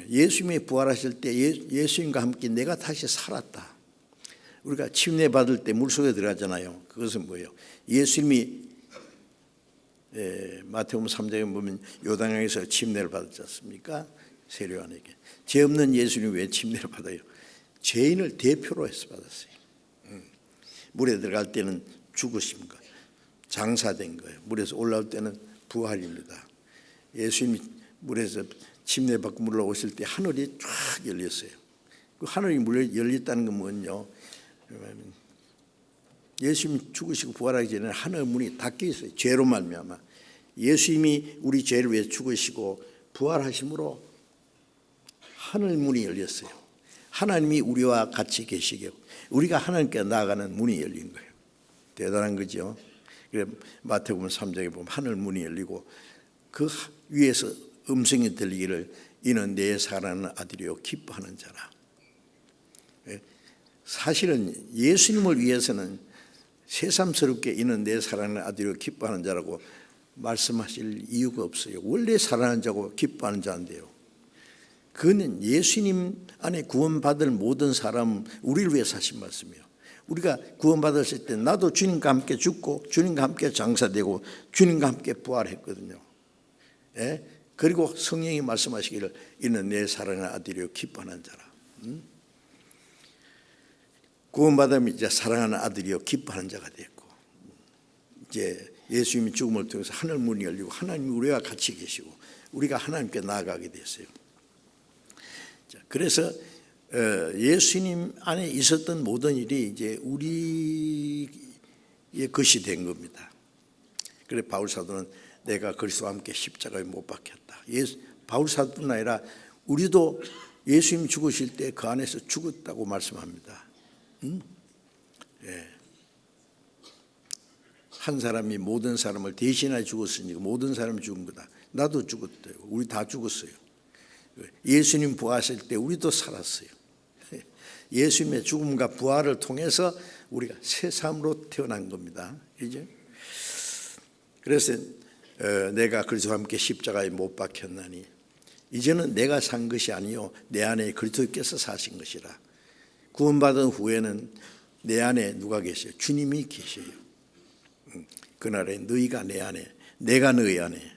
예수님이 부활하실 때 예수님과 함께 내가 다시 살았다. 우리가 침례 받을 때 물속에 들어가잖아요. 그것은 뭐예요? 예수님이 마태복음 3장에 보면 요단강에서 침례를 받았지 않습니까? 세례요한에게. 죄 없는 예수님이 왜 침례를 받아요? 죄인을 대표로 해서 받았어요. 물에 들어갈 때는 죽으신 거, 장사된 거예요. 물에서 올라올 때는 부활입니다. 예수님이 물에서 침례 받고 물러오실 때 하늘이 쫙 열렸어요. 그 하늘이 열렸다는 건 뭐냐? 예수님이 죽으시고 부활하기 전에 하늘 문이 닫혀 있어요. 죄로 말미암아. 예수님이 우리 죄를 위해 죽으시고 부활하심으로 하늘 문이 열렸어요. 하나님이 우리와 같이 계시게 우리가 하나님께 나아가는 문이 열린 거예요. 대단한 거죠. 그래 마태복음 3장에 보면 하늘 문이 열리고 그 위에서 음성이 들리기를 이는 내 사랑하는 아들이요 기뻐하는 자라. 사실은 예수님을 위해서는 새삼스럽게 이는 내 사랑하는 아들이요 기뻐하는 자라고 말씀하실 이유가 없어요. 원래 사랑하는 자고 기뻐하는 자인데요. 그는 예수님 안에 구원받을 모든 사람 우리를 위해 하신 말씀이에요. 우리가 구원받았을 때 나도 주님과 함께 죽고 주님과 함께 장사되고 주님과 함께 부활했거든요. 그리고 성령이 말씀하시기를 이는 내 사랑하는 아들이요 기뻐하는 자라. 구원받으면 이제 사랑하는 아들이요 기뻐하는 자가 됐고 이제 예수님이 죽음을 통해서 하늘 문이 열리고 하나님이 우리와 같이 계시고 우리가 하나님께 나아가게 됐어요. 그래서 예수님 안에 있었던 모든 일이 이제 우리의 것이 된 겁니다. 그래 바울 사도는 내가 그리스도와 함께 십자가에 못 박혔다. 바울 사도뿐 아니라 우리도 예수님 죽으실 때 그 안에서 죽었다고 말씀합니다. 한 사람이 모든 사람을 대신하여 죽었으니까 모든 사람이 죽은 거다. 나도 죽었대요. 우리 다 죽었어요. 예수님 부활하실 때 우리도 살았어요. 예수님의 죽음과 부활을 통해서 우리가 새 삶으로 태어난 겁니다. 이제 그래서 내가 그리스도와 함께 십자가에 못 박혔나니 이제는 내가 산 것이 아니요 내 안에 그리스도께서 사신 것이라. 구원받은 후에는 내 안에 누가 계세요? 주님이 계세요. 그날에 너희가 내 안에 내가 너희 안에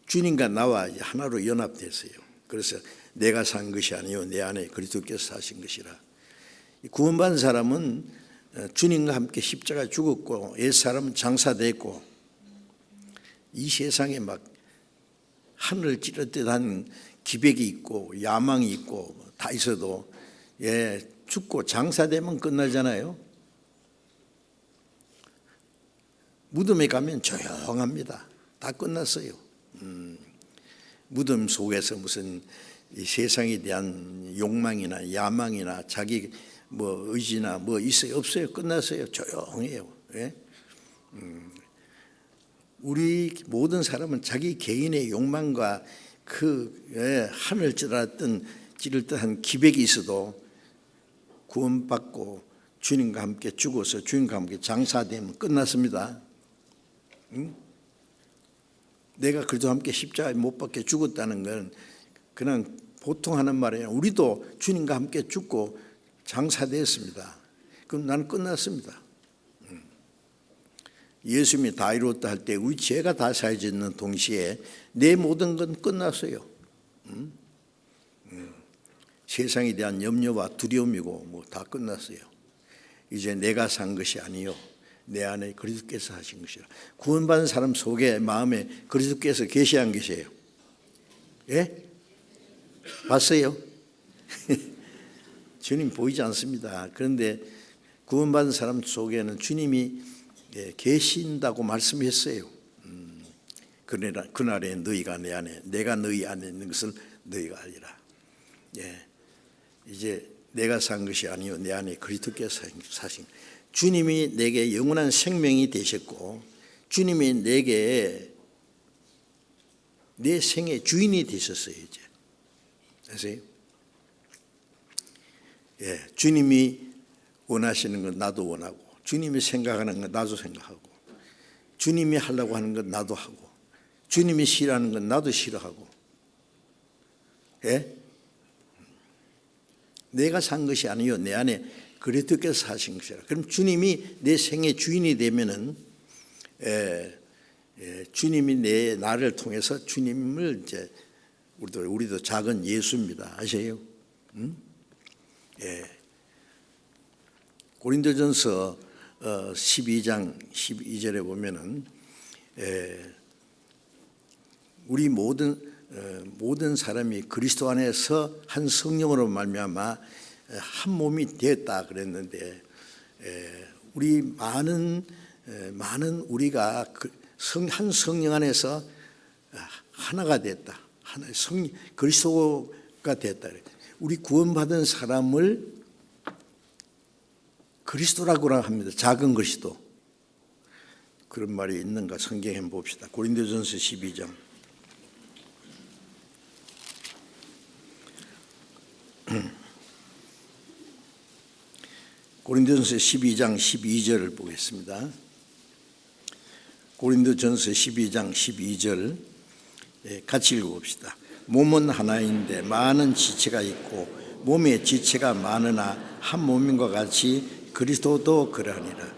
주님과 나와 하나로 연합됐어요. 그래서 내가 산 것이 아니요 내 안에 그리스도께서 사신 것이라. 구원받은 사람은 주님과 함께 십자가에 죽었고 옛사람은 장사됐고 이 세상에 막 하늘을 찌르듯한 기백이 있고 야망이 있고 다 있어도 죽고 장사되면 끝나잖아요. 무덤에 가면 조용합니다. 다 끝났어요. 무덤 속에서 무슨 이 세상에 대한 욕망이나 야망이나 자기 뭐 의지나 뭐 있어요? 없어요? 끝났어요. 조용해요. 우리 모든 사람은 자기 개인의 욕망과 그 하늘 찌를 듯한 기백이 있어도 구원받고 주님과 함께 죽어서 주님과 함께 장사되면 끝났습니다. 내가 그래도 함께 십자가에 못 박혀 죽었다는 건 그냥 보통 하는 말이 아니라 우리도 주님과 함께 죽고 장사되었습니다. 그럼 나는 끝났습니다. 예수님이 다 이루었다 할 때 우리 죄가 다 사해지는 동시에 내 모든 건 끝났어요. 세상에 대한 염려와 두려움이고 뭐 다 끝났어요. 이제 내가 산 것이 아니요 내 안에 그리스도께서 하신 것이라. 구원받은 사람 속에 마음에 그리스도께서 계시한 계세요. 예? 봤어요? 주님 보이지 않습니다. 그런데 구원받은 사람 속에는 주님이 계신다고 말씀했어요. 그날에 너희가 내 안에 내가 너희 안에 있는 것을 너희가 알리라. 이제 내가 산 것이 아니요 내 안에 그리스도께서 사신 주님이 내게 영원한 생명이 되셨고 주님이 내게 내 생의 주인이 되셨어요. 이제 아세요? 주님이 원하시는 건 나도 원하고 주님이 생각하는 건 나도 생각하고 주님이 하려고 하는 건 나도 하고 주님이 싫어하는 건 나도 싫어하고 내가 산 것이 아니요 내 안에 그리스도께서 사신 것이라. 그럼 주님이 내 생의 주인이 되면은 주님이 나를 통해서 주님을 이제 우리도 작은 예수입니다. 아세요? 고린도전서 12장 12절에 보면은 우리 모든 사람이 그리스도 안에서 한 성령으로 말미암아 한 몸이 되었다 그랬는데, 우리 많은 우리가 한 성령 안에서 하나가 됐다. 하나의 그리스도가 됐다. 우리 구원받은 사람을 그리스도라고 합니다. 작은 그리스도. 그런 말이 있는가 성경에 한번 봅시다. 고린도전서 12장. 고린도전서 12장 12절을 보겠습니다. 고린도전서 12장 12절 같이 읽어봅시다. 몸은 하나인데 많은 지체가 있고 몸의 지체가 많으나 한 몸인 것 같이 그리스도도 그러하니라.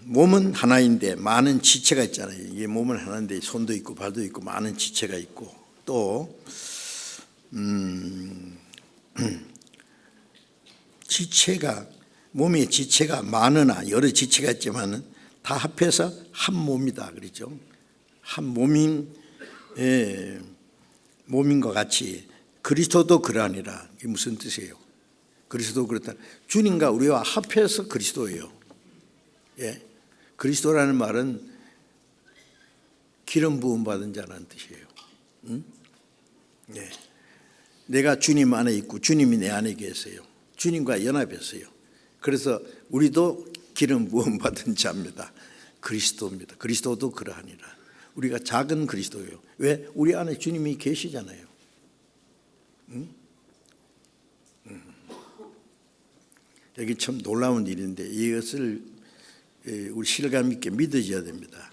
몸은 하나인데 많은 지체가 있잖아요. 이게 몸은 하나인데 손도 있고 발도 있고 많은 지체가 있고, 또 몸의 지체가 많으나 여러 지체가 있지만 다 합해서 한 몸이다 그러죠. 한 몸인 것 같이 그리스도도 그러하니라. 이게 무슨 뜻이에요? 그리스도 그렇다. 주님과 우리와 합해서 그리스도예요. 그리스도라는 말은 기름 부음 받은 자라는 뜻이에요. 내가 주님 안에 있고 주님이 내 안에 계세요. 주님과 연합했어요. 그래서 우리도 기름 부음 받은 자입니다. 그리스도입니다. 그리스도도 그러하니라. 우리가 작은 그리스도예요. 왜? 우리 안에 주님이 계시잖아요. 여기 참 놀라운 일인데 이것을 우리 실감 있게 믿어져야 됩니다.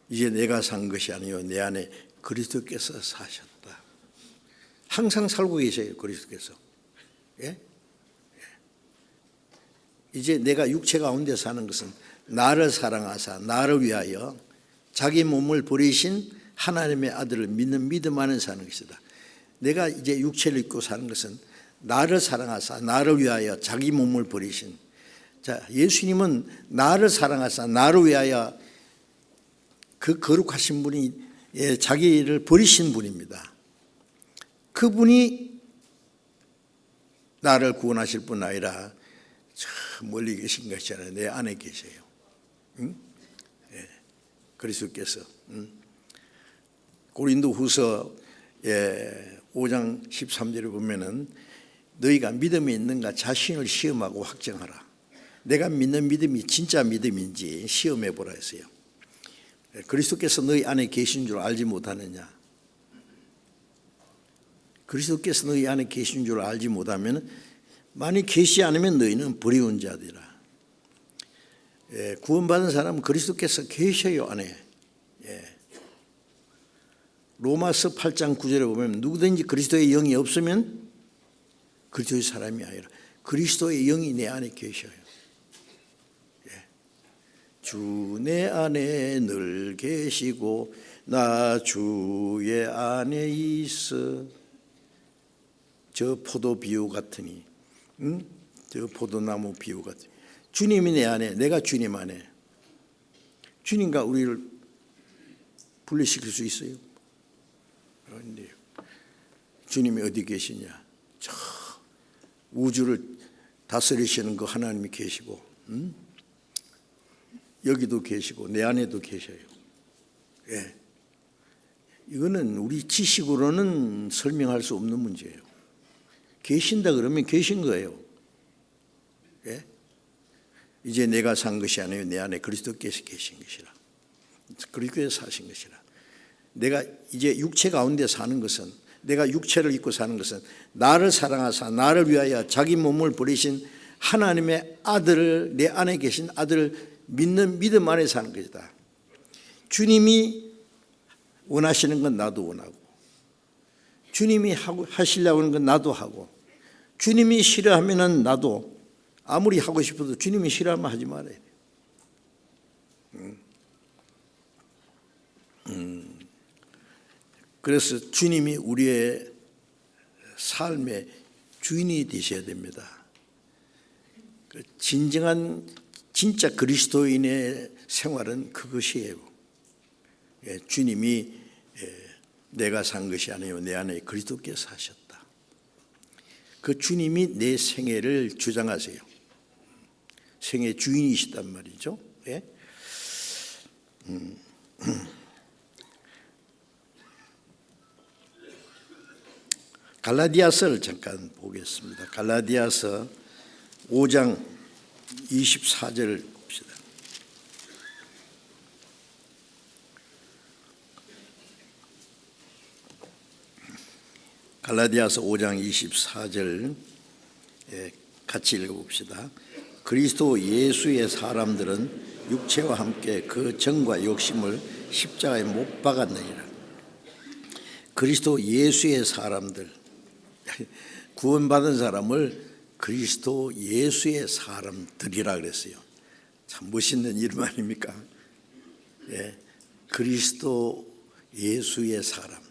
이제 내가 산 것이 아니요 내 안에 그리스도께서 사셨다. 항상 살고 계셔요. 그리스도께서. 이제 내가 육체 가운데 사는 것은 나를 사랑하사 나를 위하여 자기 몸을 버리신 하나님의 아들을 믿는 믿음 안에 사는 것이다. 내가 이제 육체를 입고 사는 것은 나를 사랑하사 나를 위하여 자기 몸을 버리신, 자, 예수님은 나를 사랑하사 나를 위하여 그 거룩하신 분이 자기를 버리신 분입니다. 그분이 나를 구원하실 뿐 아니라 저 멀리 계신 것이 아니라 내 안에 계세요. 그리스도께서. 고린도후서 5장 13절에 보면은 너희가 믿음이 있는가 자신을 시험하고 확정하라. 내가 믿는 믿음이 진짜 믿음인지 시험해 보라 했어요. 그리스도께서 너희 안에 계신 줄 알지 못하느냐? 그리스도께서 너희 안에 계신 줄 알지 못하면, 만약 계시지 않으면 너희는 버리운 자들이라. 구원받은 사람은 그리스도께서 계셔요 안에. 로마서 8장 9절에 보면 누구든지 그리스도의 영이 없으면 그리스도의 사람이 아니라 그리스도의 영이 내 안에 계셔요. 주 내 안에 늘 계시고 나 주의 안에 있어. 저 포도 비유 같으니, 저 포도나무 비유 같으니 주님이 내 안에, 내가 주님 안에. 주님과 우리를 분리시킬 수 있어요? 그런데 주님이 어디 계시냐? 저 우주를 다스리시는 그 하나님이 계시고, 여기도 계시고 내 안에도 계셔요. 이거는 우리 지식으로는 설명할 수 없는 문제예요. 계신다 그러면 계신 거예요. 이제 내가 산 것이 아니요 내 안에 그리스도께서 계신 것이라. 그리스도께서 사신 것이라. 내가 이제 육체 가운데 사는 것은, 내가 육체를 입고 사는 것은 나를 사랑하사 나를 위하여 자기 몸을 버리신 하나님의 아들을, 내 안에 계신 아들을 믿는 믿음 안에 사는 것이다. 주님이 원하시는 건 나도 원하고, 주님이 하시려고 하는 건 나도 하고, 주님이 싫어하면 나도 아무리 하고 싶어도 주님이 싫어하면 하지 말아야 돼요. 그래서 주님이 우리의 삶의 주인이 되셔야 됩니다. 진정한 진짜 그리스도인의 생활은 그것이에요. 주님이 내가 산 것이 아니요 내 안에 그리스도께서 하셨다. 그 주님이 내 생애를 주장하세요. 생애 주인이시단 말이죠. 예? 갈라디아서를 잠깐 보겠습니다. 갈라디아서 5장 24절 봅시다. 갈라디아서 5장 24절 같이 읽어봅시다. 그리스도 예수의 사람들은 육체와 함께 그 정과 욕심을 십자가에 못 박았느니라. 그리스도 예수의 사람들, 구원받은 사람을 그리스도 예수의 사람들이라 그랬어요. 참 멋있는 이름 아닙니까? 예, 그리스도 예수의 사람,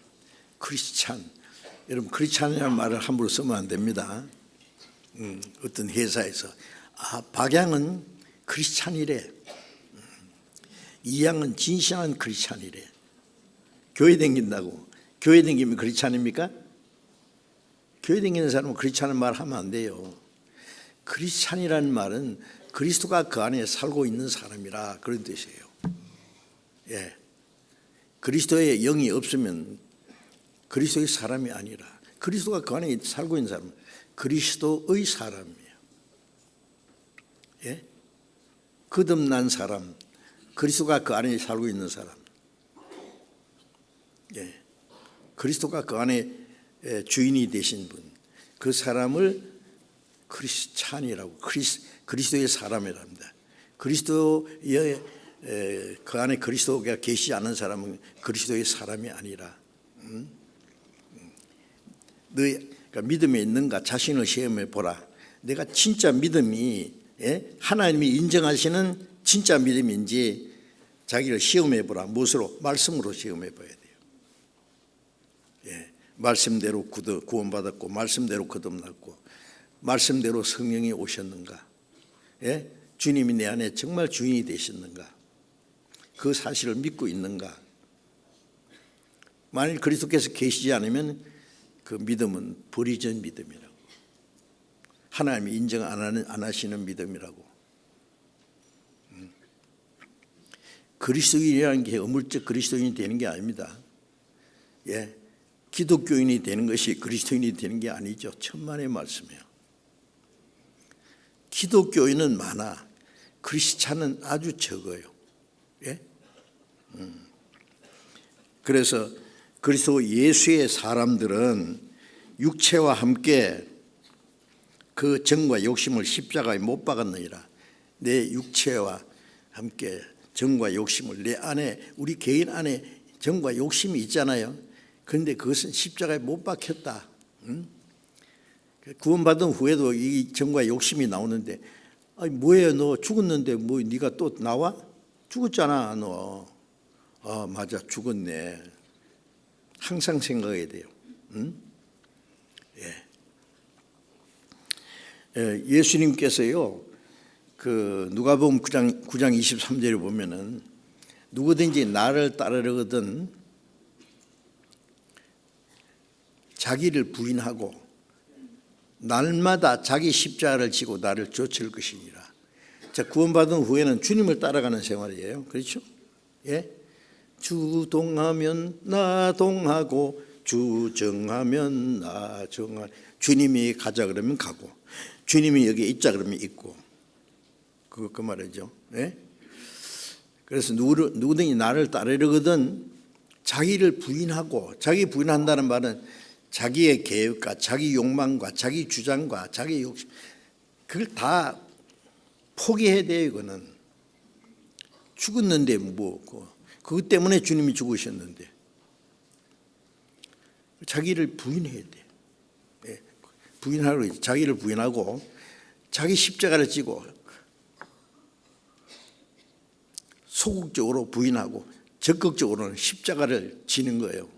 크리스찬. 여러분 크리스찬이라는 말을 함부로 쓰면 안 됩니다. 어떤 회사에서 박양은 크리스찬이래, 이양은 진실한 크리스찬이래. 교회 다닌다고 교회 다니면 크리스찬입니까? 교회 다니는 사람은 크리스찬은 말 하면 안 돼요. 크리스찬이라는 말은 그리스도가 그 안에 살고 있는 사람이라 그런 뜻이에요. 예, 그리스도의 영이 없으면 그리스도의 사람이 아니라 그리스도가 그 안에 살고 있는 사람, 그리스도의 사람이에요. 예? 거듭난 사람, 그리스도가 그 안에 살고 있는 사람. 예. 그리스도가 그 안에 주인이 되신 분, 그 사람을 크리스찬이라고, 그리스도의 사람이라 합니다. 그리스도의 그 안에 그리스도가 계시지 않은 사람은 그리스도의 사람이 아니라 너희가 믿음에 있는가 자신을 시험해 보라. 내가 진짜 믿음이 하나님이 인정하시는 진짜 믿음인지 자기를 시험해 보라. 무엇으로? 말씀으로 시험해 봐야 돼요. 예, 말씀대로 구원받았고 말씀대로 거듭났고 말씀대로 성령이 오셨는가? 예? 주님이 내 안에 정말 주인이 되셨는가? 그 사실을 믿고 있는가? 만일 그리스도께서 계시지 않으면 그 믿음은 버리전 믿음이라고, 하나님이 인정 안 하시는 믿음이라고. 그리스도인이라는 게 어물적 그리스도인이 되는 게 아닙니다. 예, 기독교인이 되는 것이 그리스도인이 되는 게 아니죠. 천만의 말씀이에요. 기독교인은 많아, 크리스찬은 아주 적어요. 예? 그래서 그리스도 예수의 사람들은 육체와 함께 그 정과 욕심을 십자가에 못 박았느니라. 내 육체와 함께 정과 욕심을, 내 안에, 우리 개인 안에 정과 욕심이 있잖아요. 그런데 그것은 십자가에 못 박혔다. 구원받은 후에도 이 정과 욕심이 나오는데, 아니 뭐예요? 너 죽었는데 뭐 네가 또 나와? 죽었잖아 너. 아 맞아, 죽었네. 항상 생각해야 돼요. 예수님께서요, 그 누가복음 9장 23절에 보면은 누구든지 나를 따르거든 자기를 부인하고 날마다 자기 십자가를 지고 나를 쫓을 것이니라. 자, 구원받은 후에는 주님을 따라가는 생활이에요. 그렇죠? 예? 주 동하면 나 동하고 주 정하면 나 정하. 주님이 가자 그러면 가고, 주님이 여기 있자 그러면 있고, 그 말이죠. 예? 그래서 누구든지 나를 따르거든 자기를 부인하고, 자기 부인한다는 말은 자기의 계획과 자기 욕망과 자기 주장과 자기 욕심, 그걸 다 포기해야 돼요. 이거는 죽었는데 뭐 그것 때문에 주님이 죽으셨는데 자기를 부인해야 돼. 예. 부인하고 자기를 부인하고 자기 십자가를 지고 소극적으로 부인하고 적극적으로는 십자가를 지는 거예요.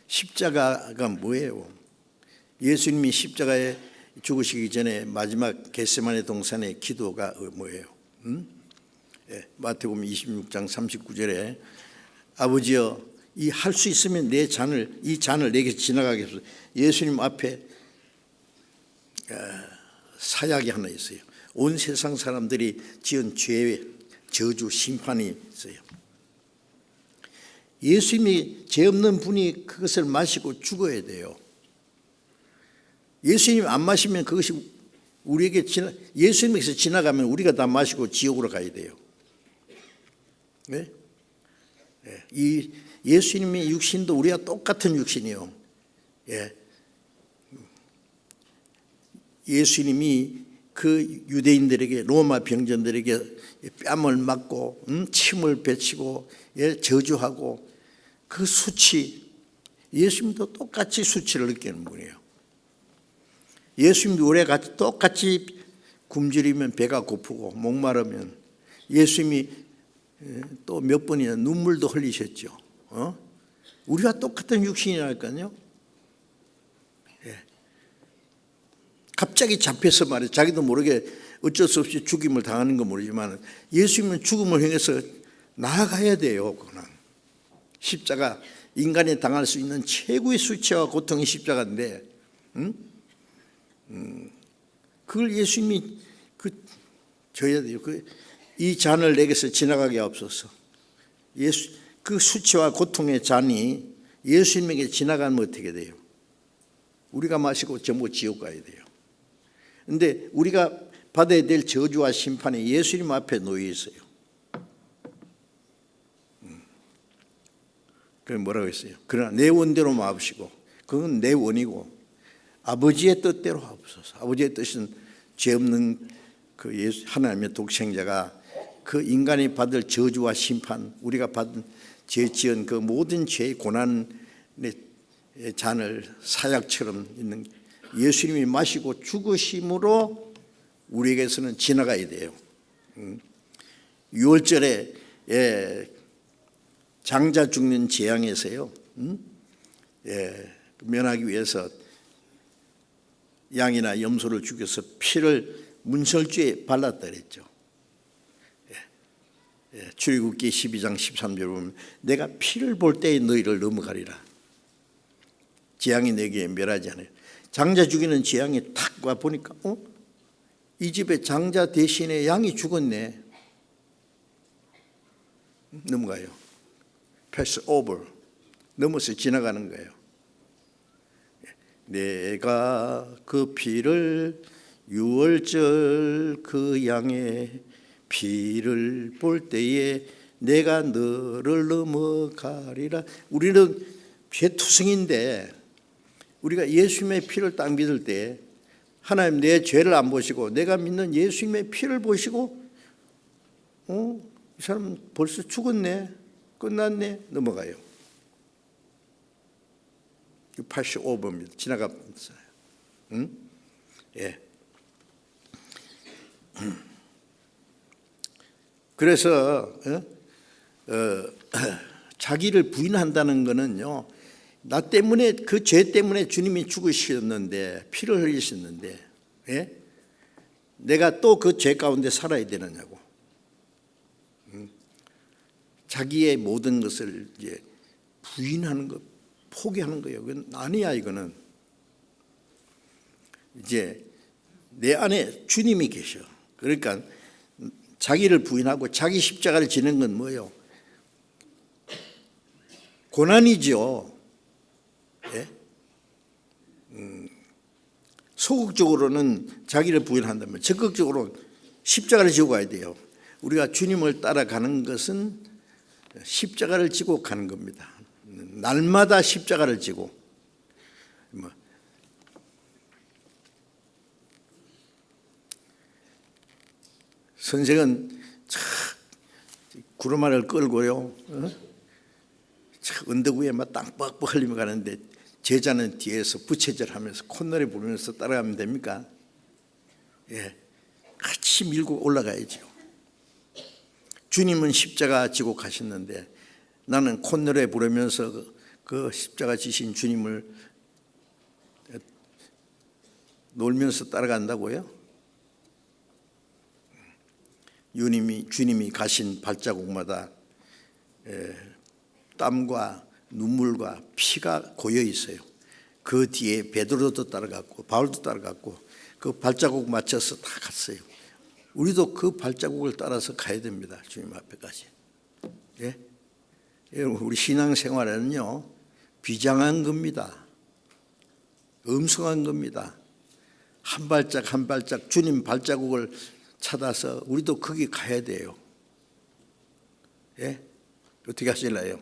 십자가가 뭐예요? 예수님이 십자가에 죽으시기 전에 마지막 겟세마네 동산의 기도가 뭐예요? 마태복음 26장 39절에 아버지여 이 할 수 있으면 이 잔을 내게 지나가게 해서 예수님 앞에 사약이 하나 있어요. 온 세상 사람들이 지은 죄의 저주 심판이 있어요. 예수님이 죄 없는 분이 그것을 마시고 죽어야 돼요. 예수님 안 마시면 그것이 우리에게 예수님에게서 지나가면 우리가 다 마시고 지옥으로 가야 돼요. 네? 이 예수님의 육신도 우리와 똑같은 육신이요. 예수님이 그 유대인들에게 로마 병전들에게 뺨을 맞고 침을 뱉히고 저주하고 그 수치, 예수님도 똑같이 수치를 느끼는 분이에요. 예수님도 우리가 똑같이 굶주리면 배가 고프고 목마르면 예수님이 또 몇 번이나 눈물도 흘리셨죠. 우리와 똑같은 육신이랄까요. 갑자기 잡혀서 말이에요. 자기도 모르게 어쩔 수 없이 죽임을 당하는 건 모르지만 예수님은 죽음을 향해서 나아가야 돼요. 그냥 십자가, 인간이 당할 수 있는 최고의 수치와 고통이 십자가인데 그걸 예수님이 져야 돼요. 이 잔을 내게서 지나가게 하옵소서. 그 수치와 고통의 잔이 예수님에게 지나가면 어떻게 돼요? 우리가 마시고 전부 지옥 가야 돼요. 그런데 우리가 받아야 될 저주와 심판이 예수님 앞에 놓여 있어요. 그게 뭐라고 했어요? 그러나 내 원대로 마옵시고, 그건 내 원이고 아버지의 뜻대로 하옵소서. 아버지의 뜻은 죄 없는 그 예수 하나님의 독생자가 그 인간이 받을 저주와 심판, 우리가 받은 죄 지은 그 모든 죄의 고난의 잔을 사약처럼 있는 예수님이 마시고 죽으심으로 우리에게서는 지나가야 돼요. 6월절에 장자 죽는 재앙에서요, 면하기 위해서 양이나 염소를 죽여서 피를 문설주에 발랐다 그랬죠. 출애굽기 12장 13절 보면 내가 피를 볼 때에 너희를 넘어가리라. 재앙이 내게 멸하지 않아요. 장자 죽이는 재앙이 탁 와 보니까 이 집에 장자 대신에 양이 죽었네. 넘어가요. 패스 오버, 넘어서 지나가는 거예요. 내가 그 피를 6월절 그 양의 피를 볼 때에 내가 너를 넘어가리라. 우리는 죄투성인데 우리가 예수님의 피를 딱 믿을 때 하나님 내 죄를 안 보시고 내가 믿는 예수님의 피를 보시고 이 사람 벌써 죽었네, 끝났네, 넘어가요. 85번입니다. 지나가면서요. 그래서 자기를 부인한다는 것은요, 나 때문에 그 죄 때문에 주님이 죽으셨는데 피를 흘리셨는데 내가 또 그 죄 가운데 살아야 되느냐고. 자기의 모든 것을 이제 부인하는 것, 포기하는 거예요. 그건 아니야. 이거는 이제 내 안에 주님이 계셔. 그러니까 자기를 부인하고 자기 십자가를 지는 건 뭐예요? 고난이죠. 소극적으로는 자기를 부인한다면 적극적으로 십자가를 지고 가야 돼요. 우리가 주님을 따라가는 것은 십자가를 지고 가는 겁니다. 날마다 십자가를 지고. 선생은 구르마를 끌고요, 언덕 위에 막 땅 뻑뻑 흘리며 가는데 제자는 뒤에서 부채질하면서 콧노래 부르면서 따라가면 됩니까? 같이 밀고 올라가야죠. 주님은 십자가 지고 가셨는데 나는 콧노래 부르면서 그 십자가 지신 주님을 놀면서 따라간다고요? 주님이 가신 발자국마다 땀과 눈물과 피가 고여 있어요. 그 뒤에 베드로도 따라갔고 바울도 따라갔고 그 발자국 맞춰서 다 갔어요. 우리도 그 발자국을 따라서 가야 됩니다. 주님 앞에까지. 우리 신앙생활에는요, 비장한 겁니다. 엄성한 겁니다. 한 발짝 한 발짝 주님 발자국을 찾아서 우리도 거기 가야 돼요. 어떻게 하실래요?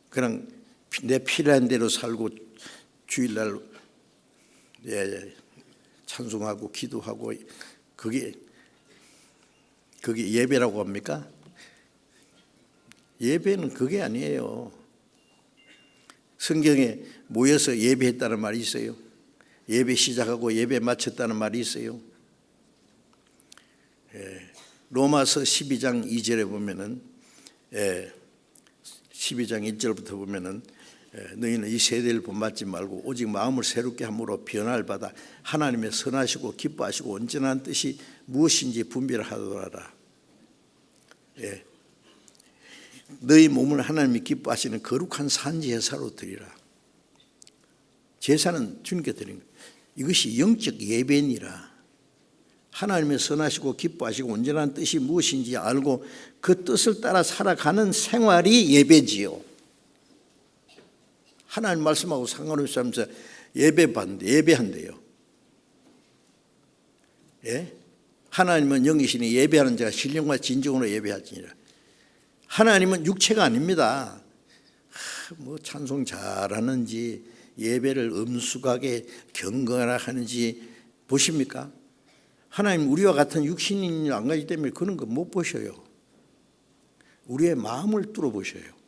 그냥 내 필요한 대로 살고 주일날 찬송하고 기도하고 그게 예배라고 합니까? 예배는 그게 아니에요. 성경에 모여서 예배했다는 말이 있어요. 예배 시작하고 예배 마쳤다는 말이 있어요. 로마서 12장 2절에 보면은 12장 1절부터 보면은 너희는 이 세대를 본받지 말고 오직 마음을 새롭게 함으로 변화를 받아 하나님의 선하시고 기뻐하시고 온전한 뜻이 무엇인지 분별하더라. 너희 몸을 하나님이 기뻐하시는 거룩한 산지제사로 드리라. 제사는 주님께 드린 거예요. 이것이 영적 예배니라. 하나님의 선하시고 기뻐하시고 온전한 뜻이 무엇인지 알고 그 뜻을 따라 살아가는 생활이 예배지요. 하나님 말씀하고 상관없이 하면서 예배한대요. 하나님은 영이시니 예배하는 자가 신령과 진정으로 예배하지니라. 하나님은 육체가 아닙니다. 뭐 찬송 잘하는지 예배를 엄숙하게 경건하게 하는지 보십니까? 하나님 우리와 같은 육신이 안 가기 때문에 그런 거 못 보셔요. 우리의 마음을 뚫어보셔요.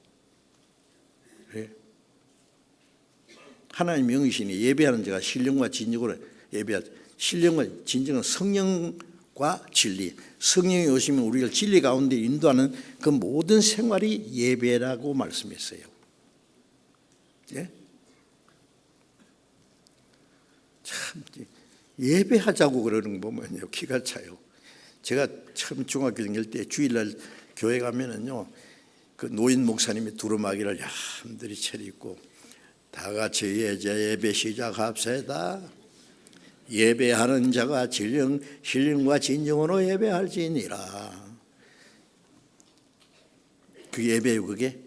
하나님 영이시니 예배하는 자가 신령과 진정으로 예배하죠. 신령과 진정은 성령과 진리. 성령이 오시면 우리를 진리 가운데 인도하는 그 모든 생활이 예배라고 말씀했어요. 참 예배하자고 그러는 거 보면요 기가 차요. 제가 처음 중학교 다닐 때 주일날 교회 가면은요 그 노인 목사님이 두루마기를 얌들이 차리고 다 같이 예배 시작합시다. 예배하는 자가 신령과 진정으로 예배할지니라. 그 예배요 그게?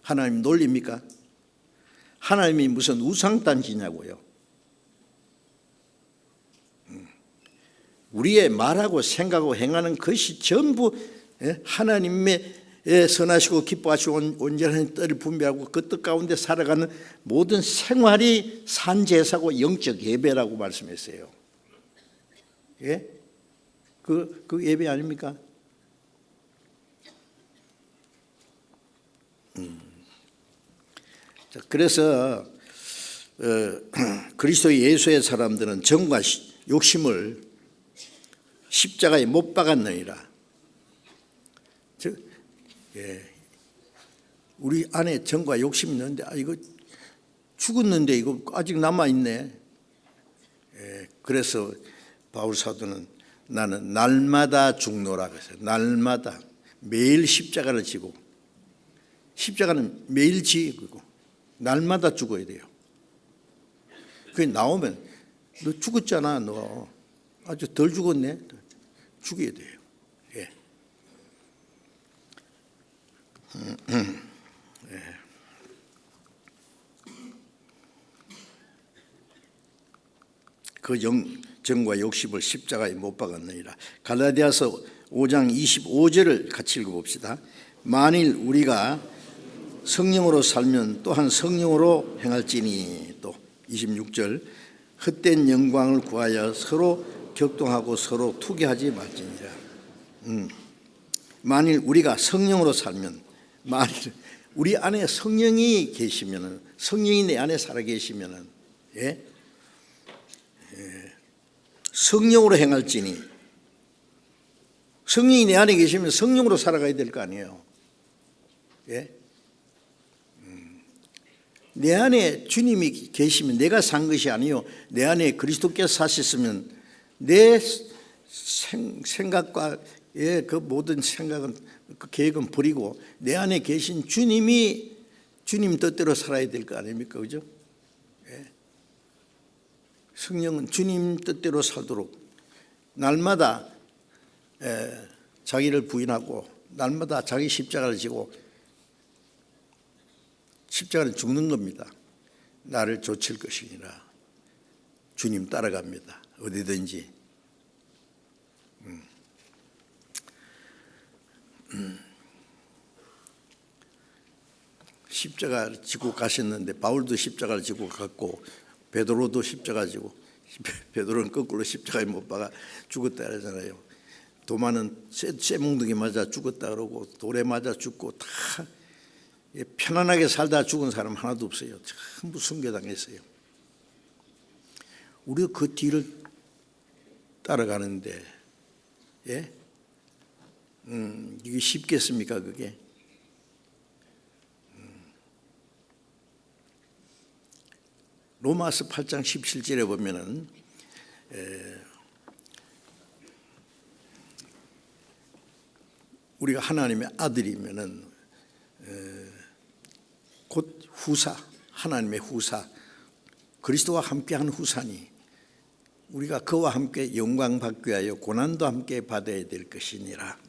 하나님 놀립니까? 하나님이 무슨 우상단지냐고요. 우리의 말하고 생각하고 행하는 것이 전부 하나님의 선하시고 기뻐하시고 온전한 뜻을 분별하고 그 뜻 가운데 살아가는 모든 생활이 산제사고 영적 예배라고 말씀했어요. 그 예배 아닙니까? 그래서 그리스도 예수의 사람들은 정과 욕심을 십자가에 못 박았느니라. 우리 안에 정과 욕심이 있는데 이거 죽었는데 이거 아직 남아있네. 그래서 바울 사도는 나는 날마다 죽노라 그랬어요. 날마다 매일 십자가를 지고 십자가는 매일 지고 날마다 죽어야 돼요. 그게 나오면 너 죽었잖아. 너 아주 덜 죽었네. 죽여야 돼요. 그 정과 욕심을 십자가에 못 박았느니라. 갈라디아서 5장 25절을 같이 읽어봅시다. 만일 우리가 성령으로 살면 또한 성령으로 행할지니. 또 26절 헛된 영광을 구하여 서로 격동하고 서로 투기하지 말지니라. 만일 우리가 성령으로 살면, 만일 우리 안에 성령이 계시면은, 성령이 내 안에 살아 계시면은, 성령으로 행할지니. 성령이 내 안에 계시면 성령으로 살아가야 될 거 아니에요. 예? 내 안에 주님이 계시면 내가 산 것이 아니요 내 안에 그리스도께서 사셨으면 내 생각과 그 모든 생각은 그 계획은 버리고 내 안에 계신 주님이 주님 뜻대로 살아야 될 거 아닙니까? 그죠? 예. 성령은 주님 뜻대로 살도록 날마다 자기를 부인하고 날마다 자기 십자가를 지고 십자가는 죽는 겁니다. 나를 좇을 것이니라. 주님 따라갑니다. 어디든지. 십자가를 지고 가셨는데 바울도 십자가를 지고 갔고 베드로도 십자가 지고 베드로는 거꾸로 십자가에 못 박아 죽었다 그러잖아요. 도마는 쇠뭉둥이 맞아 죽었다 그러고 돌에 맞아 죽고 다 편안하게 살다 죽은 사람 하나도 없어요. 전부 순교당했어요. 우리가 그 뒤를 따라가는데 예? 이게 쉽겠습니까 그게? 로마서 8장 17절에 보면은 우리가 하나님의 아들이면은 곧 후사, 하나님의 후사, 그리스도와 함께한 후사니 우리가 그와 함께 영광 받기 위하여 고난도 함께 받아야 될 것이니라.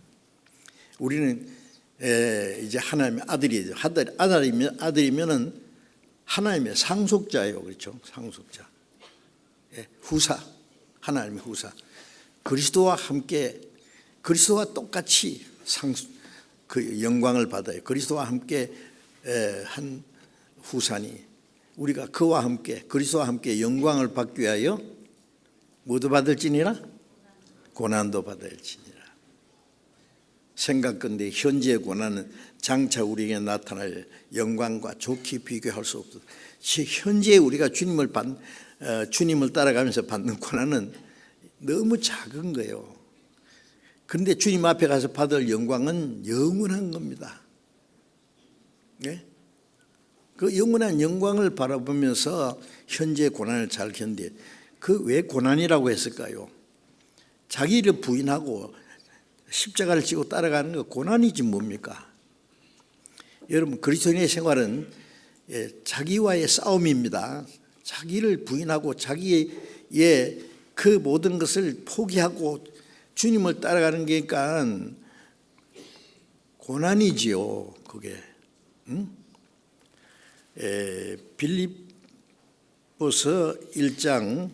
우리는 이제 하나님의 아들이죠. 아들이면은 하나님의 상속자예요, 그렇죠? 상속자, 후사, 하나님의 후사. 그리스도와 함께, 그리스도와 똑같이 그 영광을 받아요. 그리스도와 함께 한 후사니 우리가 그와 함께 그리스도와 함께 영광을 받기 위하여 뭐도 받을지니라? 고난도 받을지니라. 생각건대 현재의 고난은 장차 우리에게 나타날 영광과 좋게 비교할 수 없다. 현재 우리가 주님을 따라가면서 받는 고난은 너무 작은 거예요. 그런데 주님 앞에 가서 받을 영광은 영원한 겁니다. 네? 그 영원한 영광을 바라보면서 현재 고난을 잘 견뎌. 그 왜 고난이라고 했을까요? 자기를 부인하고 십자가를 지고 따라가는 거 고난이지 뭡니까? 여러분 그리스도인의 생활은 자기와의 싸움입니다. 자기를 부인하고 자기의 그 모든 것을 포기하고 주님을 따라가는 게 그러니까 고난이지요. 그게 빌립보서 1장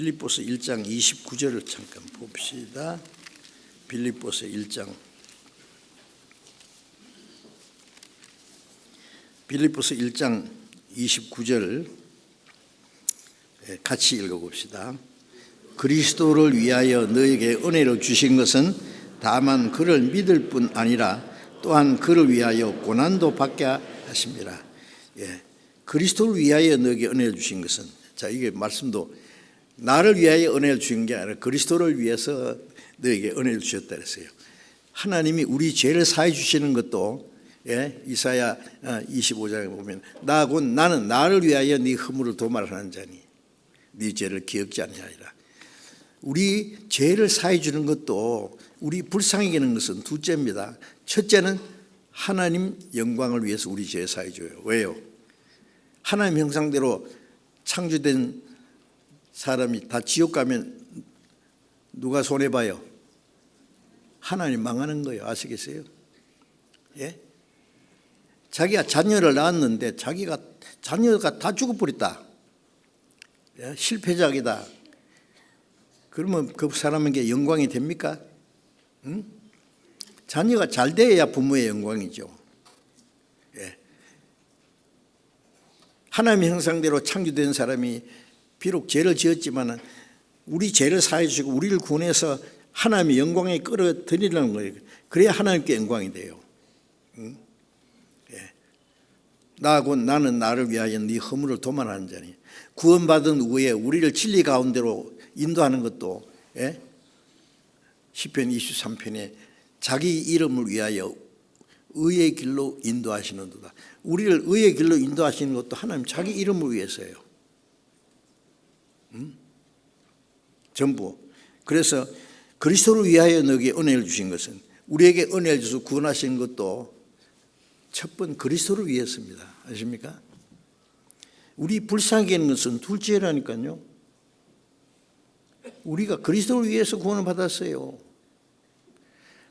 29절을 잠깐 봅시다. 빌립보서 1장 29절 같이 읽어봅시다. 그리스도를 위하여 너에게 은혜를 주신 것은 다만 그를 믿을 뿐 아니라 또한 그를 위하여 고난도 받게 하십니다. 그리스도를 위하여 너에게 은혜를 주신 것은, 자 이게 말씀도 나를 위하여 은혜를 주신 게 아니라 그리스도를 위해서 너에게 은혜를 주셨다 그랬어요. 하나님이 우리 죄를 사해 주시는 것도 이사야 25장에 보면 나는 나를 위하여 네 허물을 도말하는 자니 네 죄를 기억지 아니하리라. 우리 죄를 사해 주는 것도 우리 불쌍히 여기는 것은 둘째입니다. 첫째는 하나님 영광을 위해서 우리 죄 사해 줘요. 왜요? 하나님 형상대로 창조된 사람이 다 지옥 가면 누가 손해봐요? 하나님 망하는 거예요. 아시겠어요? 예? 자기가 자녀를 낳았는데 자녀가 다 죽어버렸다. 실패작이다. 그러면 그 사람에게 영광이 됩니까? 응? 자녀가 잘 돼야 부모의 영광이죠. 하나님의 형상대로 창조된 사람이 비록 죄를 지었지만 우리 죄를 사해 주시고 우리를 구원해서 하나님의 영광에 끌어들이려는 거예요. 그래야 하나님께 영광이 돼요. 나하고 나는 나를 위하여 네 허물을 도말하는 자니. 구원받은 후에 우리를 진리 가운데로 인도하는 것도 시편 23편에 자기 이름을 위하여 의의 길로 인도하시는도다. 우리를 의의 길로 인도하시는 것도 하나님 자기 이름을 위해서예요. 전부. 그래서 그리스도를 위하여 너에게 은혜를 주신 것은, 우리에게 은혜를 주셔서 구원하시는 것도 첫 번 그리스도를 위해서입니다. 아십니까? 우리 불쌍히 하는 것은 둘째라니까요. 우리가 그리스도를 위해서 구원을 받았어요.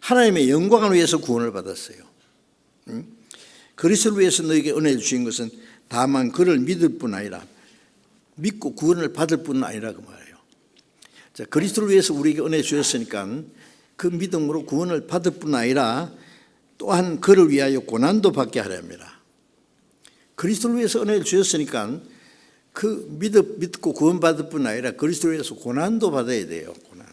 하나님의 영광을 위해서 구원을 받았어요. 그리스도를 위해서 너에게 은혜를 주신 것은 다만 그를 믿을 뿐 아니라, 믿고 구원을 받을 뿐 아니라 그 말이에요. 자, 그리스도를 위해서 우리에게 은혜 주셨으니까 그 믿음으로 구원을 받을 뿐 아니라 또한 그를 위하여 고난도 받게 하려 합니다. 그리스도를 위해서 은혜를 주셨으니까 그 믿고 구원받을 뿐 아니라 그리스도를 위해서 고난도 받아야 돼요. 고난.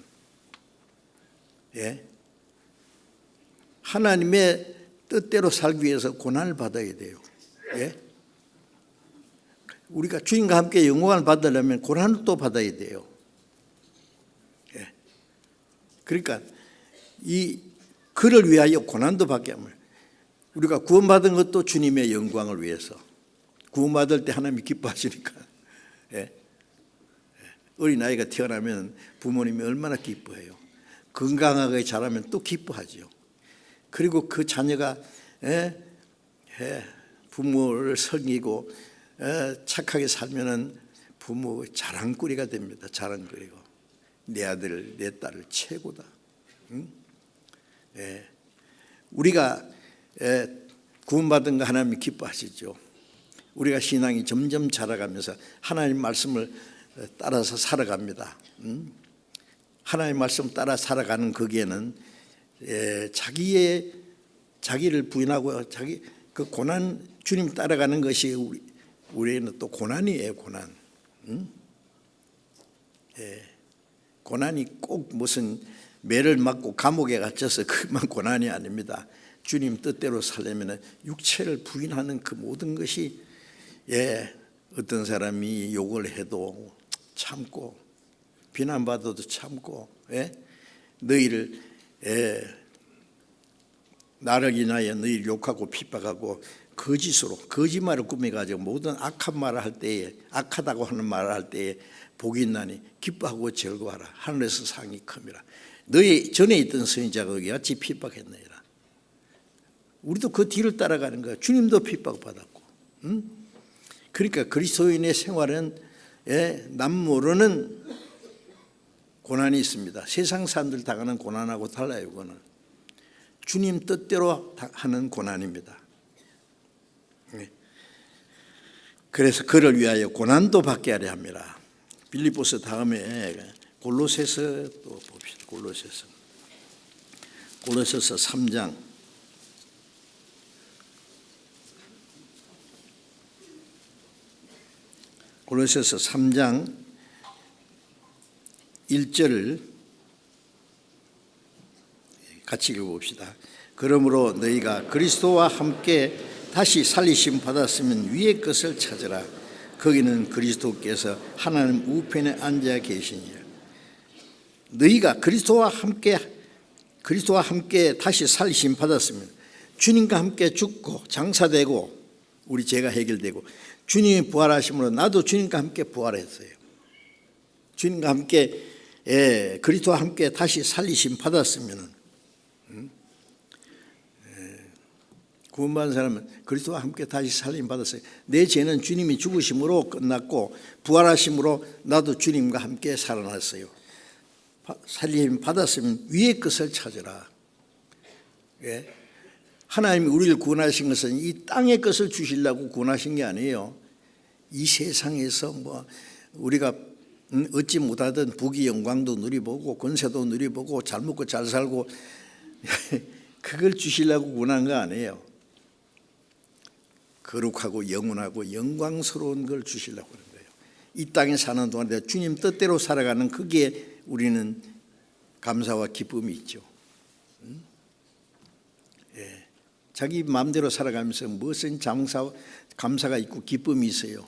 하나님의 뜻대로 살기 위해서 고난을 받아야 돼요. 우리가 주님과 함께 영광을 받으려면 고난을 또 받아야 돼요. 그러니까 이 그를 위하여 고난도 받게 하면, 우리가 구원받은 것도 주님의 영광을 위해서, 구원받을 때 하나님이 기뻐하시니까. 어린아이가 태어나면 부모님이 얼마나 기뻐해요. 건강하게 자라면 또 기뻐하죠. 그리고 그 자녀가 부모를 섬기고 착하게 살면은 부모의 자랑거리가 됩니다. 자랑거리고, 내 아들 내 딸을 최고다. 우리가 구원받은 거 하나님이 기뻐하시죠. 우리가 신앙이 점점 자라가면서 하나님 말씀을 따라서 살아갑니다. 하나님 말씀 따라 살아가는 거기에는 자기를 부인하고 자기 그 고난, 주님 따라가는 것이 우리에는 또 고난이에요. 고난. 고난이 꼭 무슨 매를 맞고 감옥에 갇혀서 그만 고난이 아닙니다. 주님 뜻대로 살려면 육체를 부인하는 그 모든 것이, 어떤 사람이 욕을 해도 참고, 비난받아도 참고, 너희를 나를 인하여 너희를 욕하고 핍박하고 거짓으로 거짓말을 꾸며가지고 모든 악한 말을 할 때에, 악하다고 하는 말을 할 때에 복이 있나니 기뻐하고 즐거워하라. 하늘에서 상이 큽니다. 너희 전에 있던 선지자가 같이 핍박했느니라. 우리도 그 뒤를 따라가는 거야. 주님도 핍박받았고. 그러니까 그리스도인의 생활은 남 모르는 고난이 있습니다. 세상 사람들 당하는 고난하고 달라요. 그거는 주님 뜻대로 하는 고난입니다. 그래서 그를 위하여 고난도 받게 하려 합니다. 빌립보서 다음에 골로새서 또 봅시다. 골로새서 3장. 골로새서 3장 1절을 같이 읽어봅시다. 그러므로 너희가 그리스도와 함께 다시 살리심 받았으면 위의 것을 찾으라. 거기는 그리스도께서 하나님 우편에 앉아 계시니라. 너희가 그리스도와 함께 다시 살리심 받았으면, 주님과 함께 죽고 장사되고 우리 죄가 해결되고 주님이 부활하심으로 나도 주님과 함께 부활했어요. 주님과 함께 그리스도와 함께 다시 살리심 받았으면, 구원받은 사람은 그리스도와 함께 다시 살림 받았어요. 내 죄는 주님이 죽으심으로 끝났고 부활하심으로 나도 주님과 함께 살아났어요. 살림 받았으면 위의 것을 찾으라. 하나님이 우리를 구원하신 것은 이 땅의 것을 주시려고 구원하신 게 아니에요. 이 세상에서 뭐 우리가 얻지 못하던 부귀 영광도 누리보고 권세도 누리보고 잘 먹고 잘 살고 그걸 주시려고 구원한 거 아니에요. 거룩하고 영원하고 영광스러운 걸 주시려고 하는 거예요. 이 땅에 사는 동안에 주님 뜻대로 살아가는 거기에 우리는 감사와 기쁨이 있죠. 자기 마음대로 살아가면서 무슨 감사가 있고 기쁨이 있어요?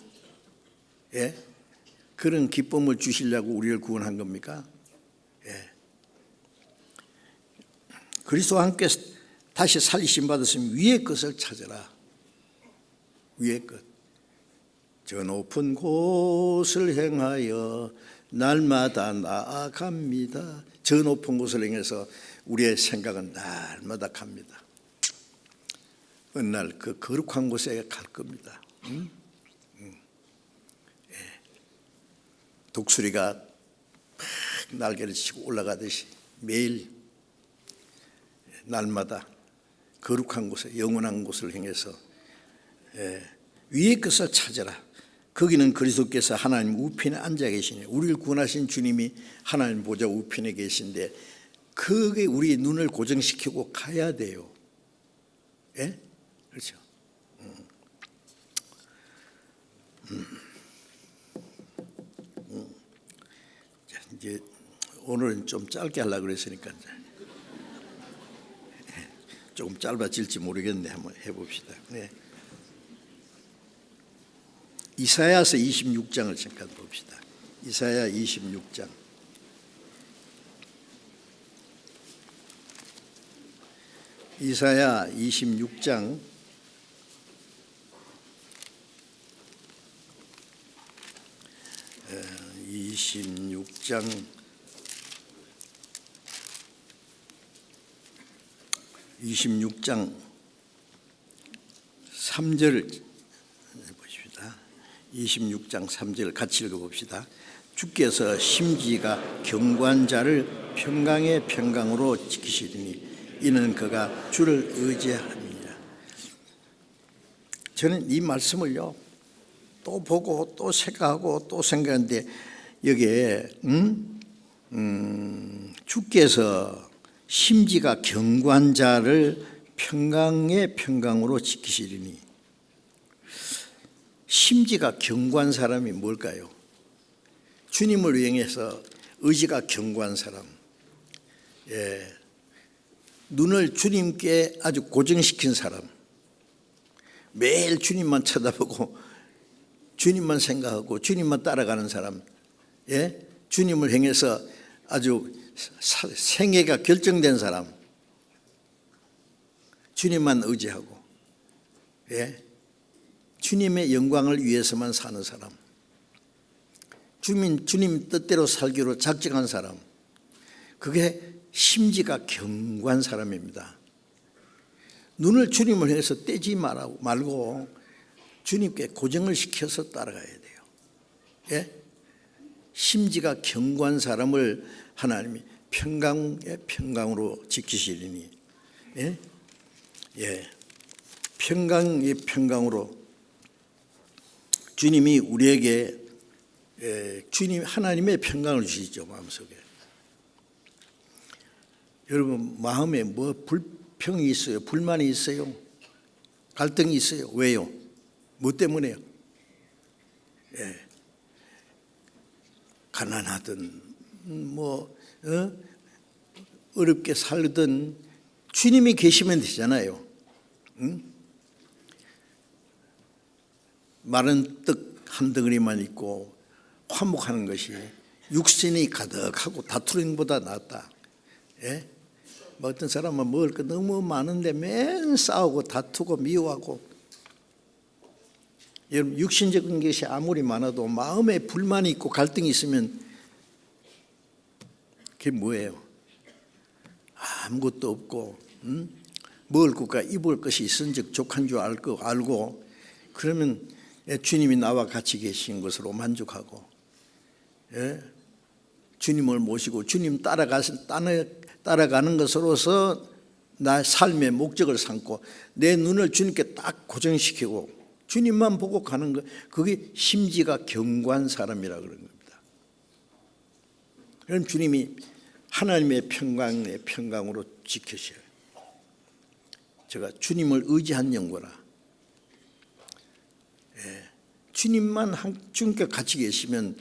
예? 그런 기쁨을 주시려고 우리를 구원한 겁니까? 예. 그리스도와 함께 다시 살리심 받았으면 위의 것을 찾으라. 위의 것. 저 높은 곳을 행하여 날마다 나아갑니다. 저 높은 곳을 행해서 우리의 생각은 날마다 갑니다. 어느 날 그 거룩한 곳에 갈 겁니다. 예. 독수리가 막 날개를 치고 올라가듯이 매일 날마다 거룩한 곳에 영원한 곳을 행해서 위의 것을 찾아라. 거기는 그리스도께서 하나님 우편에 앉아 계시니 우리를 구원하신 주님이 하나님 보좌 우편에 계신데 그게 우리 눈을 고정시키고 가야 돼요. 예? 그렇죠. 자, 이제 오늘은 좀 짧게 하려고 그랬으니까 이제 조금 짧아질지 모르겠는데 한번 해봅시다. 네. 이사야서 26장을 잠깐 봅시다. 이사야 26장. 이사야 26장 26장 3절 보십시다. 26장 3절 같이 읽어봅시다. 주께서 심지가 경고한 자를 평강의 평강으로 지키시리니 이는 그가 주를 의지함이니라. 저는 이 말씀을요 또 보고 또 생각하고 또 생각하는데 여기에 주께서 심지가 경고한 자를 평강의 평강으로 지키시리니, 심지가 견고한 사람이 뭘까요? 주님을 위해서 의지가 견고한 사람. 예. 눈을 주님께 아주 고정시킨 사람. 매일 주님만 쳐다보고 주님만 생각하고 주님만 따라가는 사람. 예? 주님을 향해서 아주 생애가 결정된 사람. 주님만 의지하고, 예? 주님의 영광을 위해서만 사는 사람. 주님 뜻대로 살기로 작정한 사람. 그게 심지가 견고한 사람입니다. 눈을 주님을 향해서 떼지 말고 주님께 고정을 시켜서 따라가야 돼요. 예? 심지가 견고한 사람을 하나님이 평강의 평강으로 지키시리니, 예? 예. 평강의 평강으로 주님이 우리에게 주님 하나님의 평강을 주시죠. 마음속에. 여러분 마음에 뭐 불평이 있어요? 불만이 있어요? 갈등이 있어요? 왜요? 뭐 때문에요? 예. 가난하든 어렵게 살든 주님이 계시면 되잖아요. 응? 마른 떡 한 덩어리만 있고 화목하는 것이 육신이 가득하고 다투는 것보다 낫다. 예? 뭐 어떤 사람은 먹을 거 너무 많은데 매일 싸우고 다투고 미워하고. 여러분 육신적인 것이 아무리 많아도 마음에 불만이 있고 갈등이 있으면 그게 뭐예요? 아무것도 없고, 먹을 것과 입을 것이 있은즉 족한 줄 알고 그러면 주님이 나와 같이 계신 것으로 만족하고, 예? 주님을 모시고 주님 따라가는 것으로서 나의 삶의 목적을 삼고 내 눈을 주님께 딱 고정시키고 주님만 보고 가는 것, 그게 심지가 견고한 사람이라 그런 겁니다. 그럼 주님이 하나님의 평강으로 지키셔요. 제가 주님을 의지한 영혼아, 예, 주님만 주님과 같이 계시면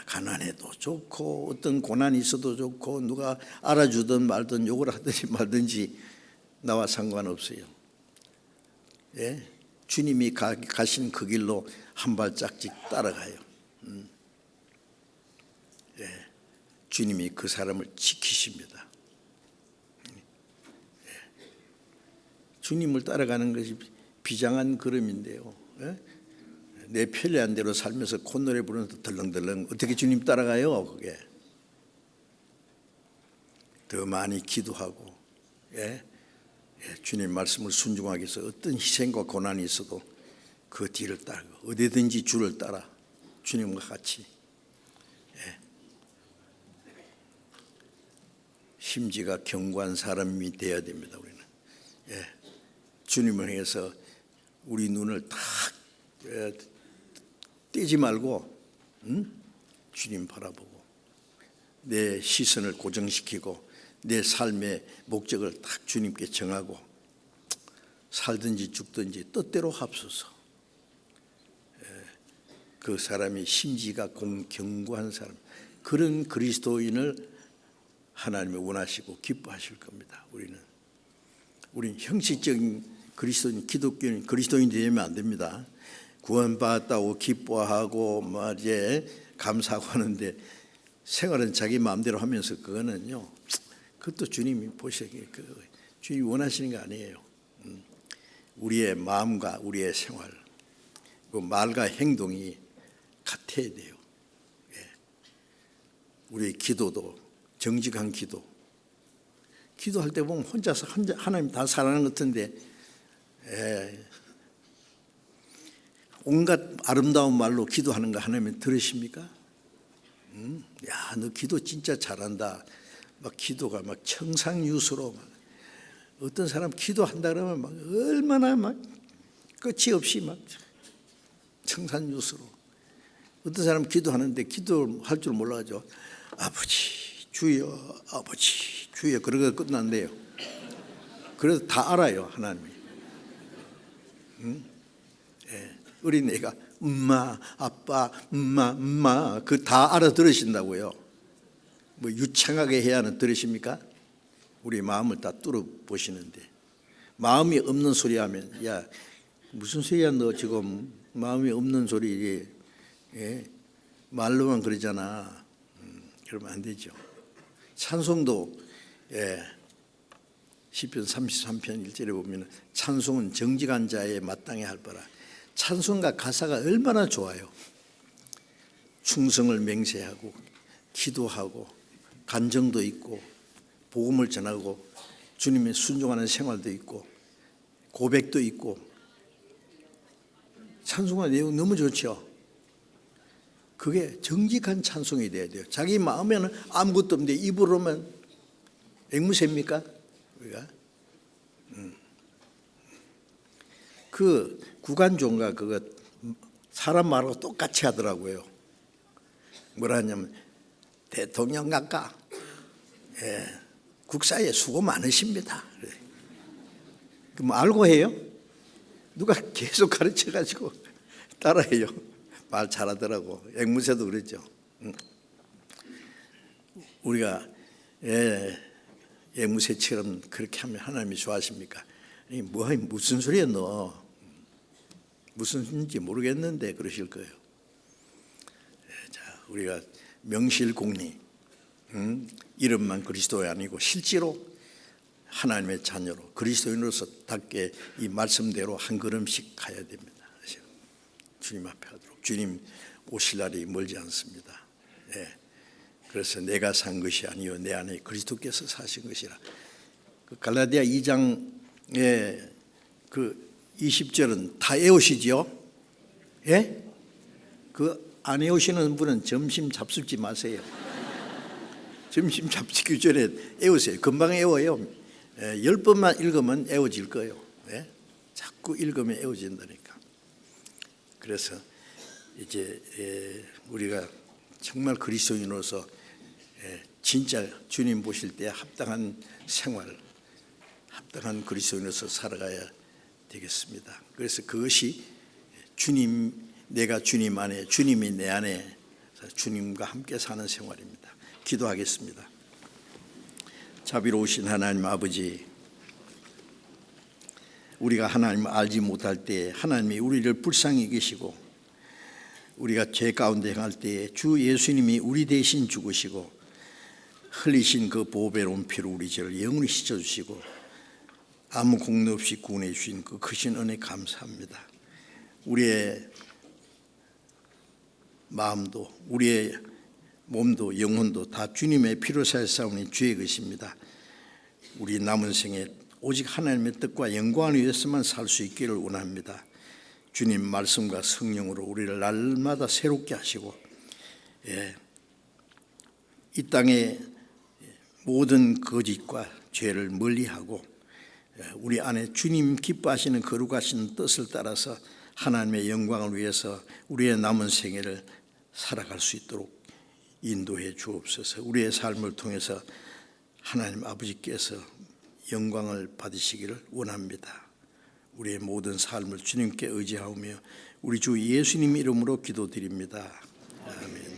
가난해도 좋고 어떤 고난이 있어도 좋고 누가 알아주든 말든 욕을 하든지 말든지 나와 상관없어요. 예? 주님이 가신 그 길로 한 발짝씩 따라가요. 예. 주님이 그 사람을 지키십니다. 예. 주님을 따라가는 것이 비장한 걸음인데요. 예? 내 편리한 대로 살면서 콧노래 부르면서 덜렁덜렁 어떻게 주님 따라가요? 그게 더 많이 기도하고, 예? 예, 주님 말씀을 순종하기 위해서 어떤 희생과 고난이 있어도 그 뒤를 따르고 어디든지 주를 따라 주님과 같이, 예. 심지가 견고한 사람이 되어야 됩니다. 우리는, 예. 주님을 향해서 우리 눈을 탁 떼지 말고, 주님 바라보고 내 시선을 고정시키고 내 삶의 목적을 딱 주님께 정하고 살든지 죽든지 뜻대로 합소서. 그 사람이 심지가 견고한 사람, 그런 그리스도인을 하나님이 원하시고 기뻐하실 겁니다. 우리는 형식적인 그리스도인, 기독교인, 그리스도인이 되면 안 됩니다. 구원받았다고 기뻐하고 이제 감사하고 하는데 생활은 자기 마음대로 하면서 그거는요, 그것도 주님이 보시기에 주님이 원하시는 게 아니에요. 우리의 마음과 우리의 생활, 그 말과 행동이 같아야 돼요. 예. 우리의 기도도 정직한 기도할 때 보면 혼자서 하나님 다 사랑하는 것 같은데, 예. 온갖 아름다운 말로 기도하는 거 하나님 들으십니까? 야, 너 기도 진짜 잘한다. 막 기도가 막 청상유수로, 어떤 사람 기도한다 그러면 막 얼마나 막 끝이 없이 막 청산유수로. 어떤 사람 기도하는데 기도할 줄 몰라죠. 아버지 주여, 아버지 주여, 그러고 끝난대요. 그래도 다 알아요, 하나님이. 예. 어린애가 엄마, 아빠, 엄마 그 다 알아들으신다고요. 뭐 유창하게 해야 하는 들으십니까? 우리 마음을 다 뚫어 보시는데, 마음이 없는 소리 하면, 야 무슨 소리야 너 지금 마음이 없는 소리, 예? 말로만 그러잖아. 그러면 안 되죠. 찬송도, 예, 시편 33편 1절에 보면 찬송은 정직한 자의 마땅히 할 바라. 찬송가 가사가 얼마나 좋아요. 충성을 맹세하고 기도하고 간정도 있고 복음을 전하고 주님의 순종하는 생활도 있고 고백도 있고, 찬송가 내용 너무 좋죠. 그게 정직한 찬송이 돼야 돼요. 자기 마음에는 아무것도 없는데 입으로만 앵무새입니까? 우리가 그 구간종가 그거 사람 말하고 똑같이 하더라고요. 뭐라 하냐면, 대통령 각하, 예, 국사에 수고 많으십니다. 뭐 알고 해요? 누가 계속 가르쳐가지고 따라해요. 말 잘하더라고. 앵무새도 그랬죠. 우리가 앵무새처럼 그렇게 하면 하나님이 좋아하십니까? 무슨 소리야 너? 무슨 소리인지 모르겠는데 그러실 거예요. 자, 우리가 명실공히 이름만 그리스도이 아니고 실제로 하나님의 자녀로 그리스도인으로서답게 이 말씀대로 한 걸음씩 가야 됩니다. 주님 앞에 가도록. 주님 오실 날이 멀지 않습니다. 예. 그래서 내가 산 것이 아니요 내 안에 그리스도께서 사신 것이라. 그 갈라디아 2장의 그 20절은 다 외우시죠? 예? 그 안 외우시는 분은 점심 잡수지 마세요. 점심 잡수기 전에 외우세요. 금방 외워요. 10번만 읽으면 외워질 거예요. 예? 자꾸 읽으면 외워진다니까. 그래서 이제 우리가 정말 그리스도인으로서 진짜 주님 보실 때 합당한 생활, 합당한 그리스도인으로서 살아가야 되겠습니다. 그래서 그것이 내가 주님 안에, 주님이 내 안에 주님과 함께 사는 생활입니다. 기도하겠습니다. 자비로우신 하나님 아버지, 우리가 하나님을 알지 못할 때 하나님이 우리를 불쌍히 여기시고, 우리가 죄 가운데 행할 때에 주 예수님이 우리 대신 죽으시고 흘리신 그 보배로운 피로 우리 죄를 영원히 씻어주시고 아무 공로 없이 구원해 주신 그 크신 은혜 감사합니다. 우리의 마음도 우리의 몸도 영혼도 다 주님의 피로 사사오니 주의 것입니다. 우리 남은 생에 오직 하나님의 뜻과 영광을 위해서만 살 수 있기를 원합니다. 주님 말씀과 성령으로 우리를 날마다 새롭게 하시고, 이 땅의 모든 거짓과 죄를 멀리하고 우리 안에 주님 기뻐하시는 거룩하신 뜻을 따라서 하나님의 영광을 위해서 우리의 남은 생애를 살아갈 수 있도록 인도해 주옵소서. 우리의 삶을 통해서 하나님 아버지께서 영광을 받으시기를 원합니다. 우리의 모든 삶을 주님께 의지하며 우리 주 예수님 이름으로 기도드립니다. 아멘.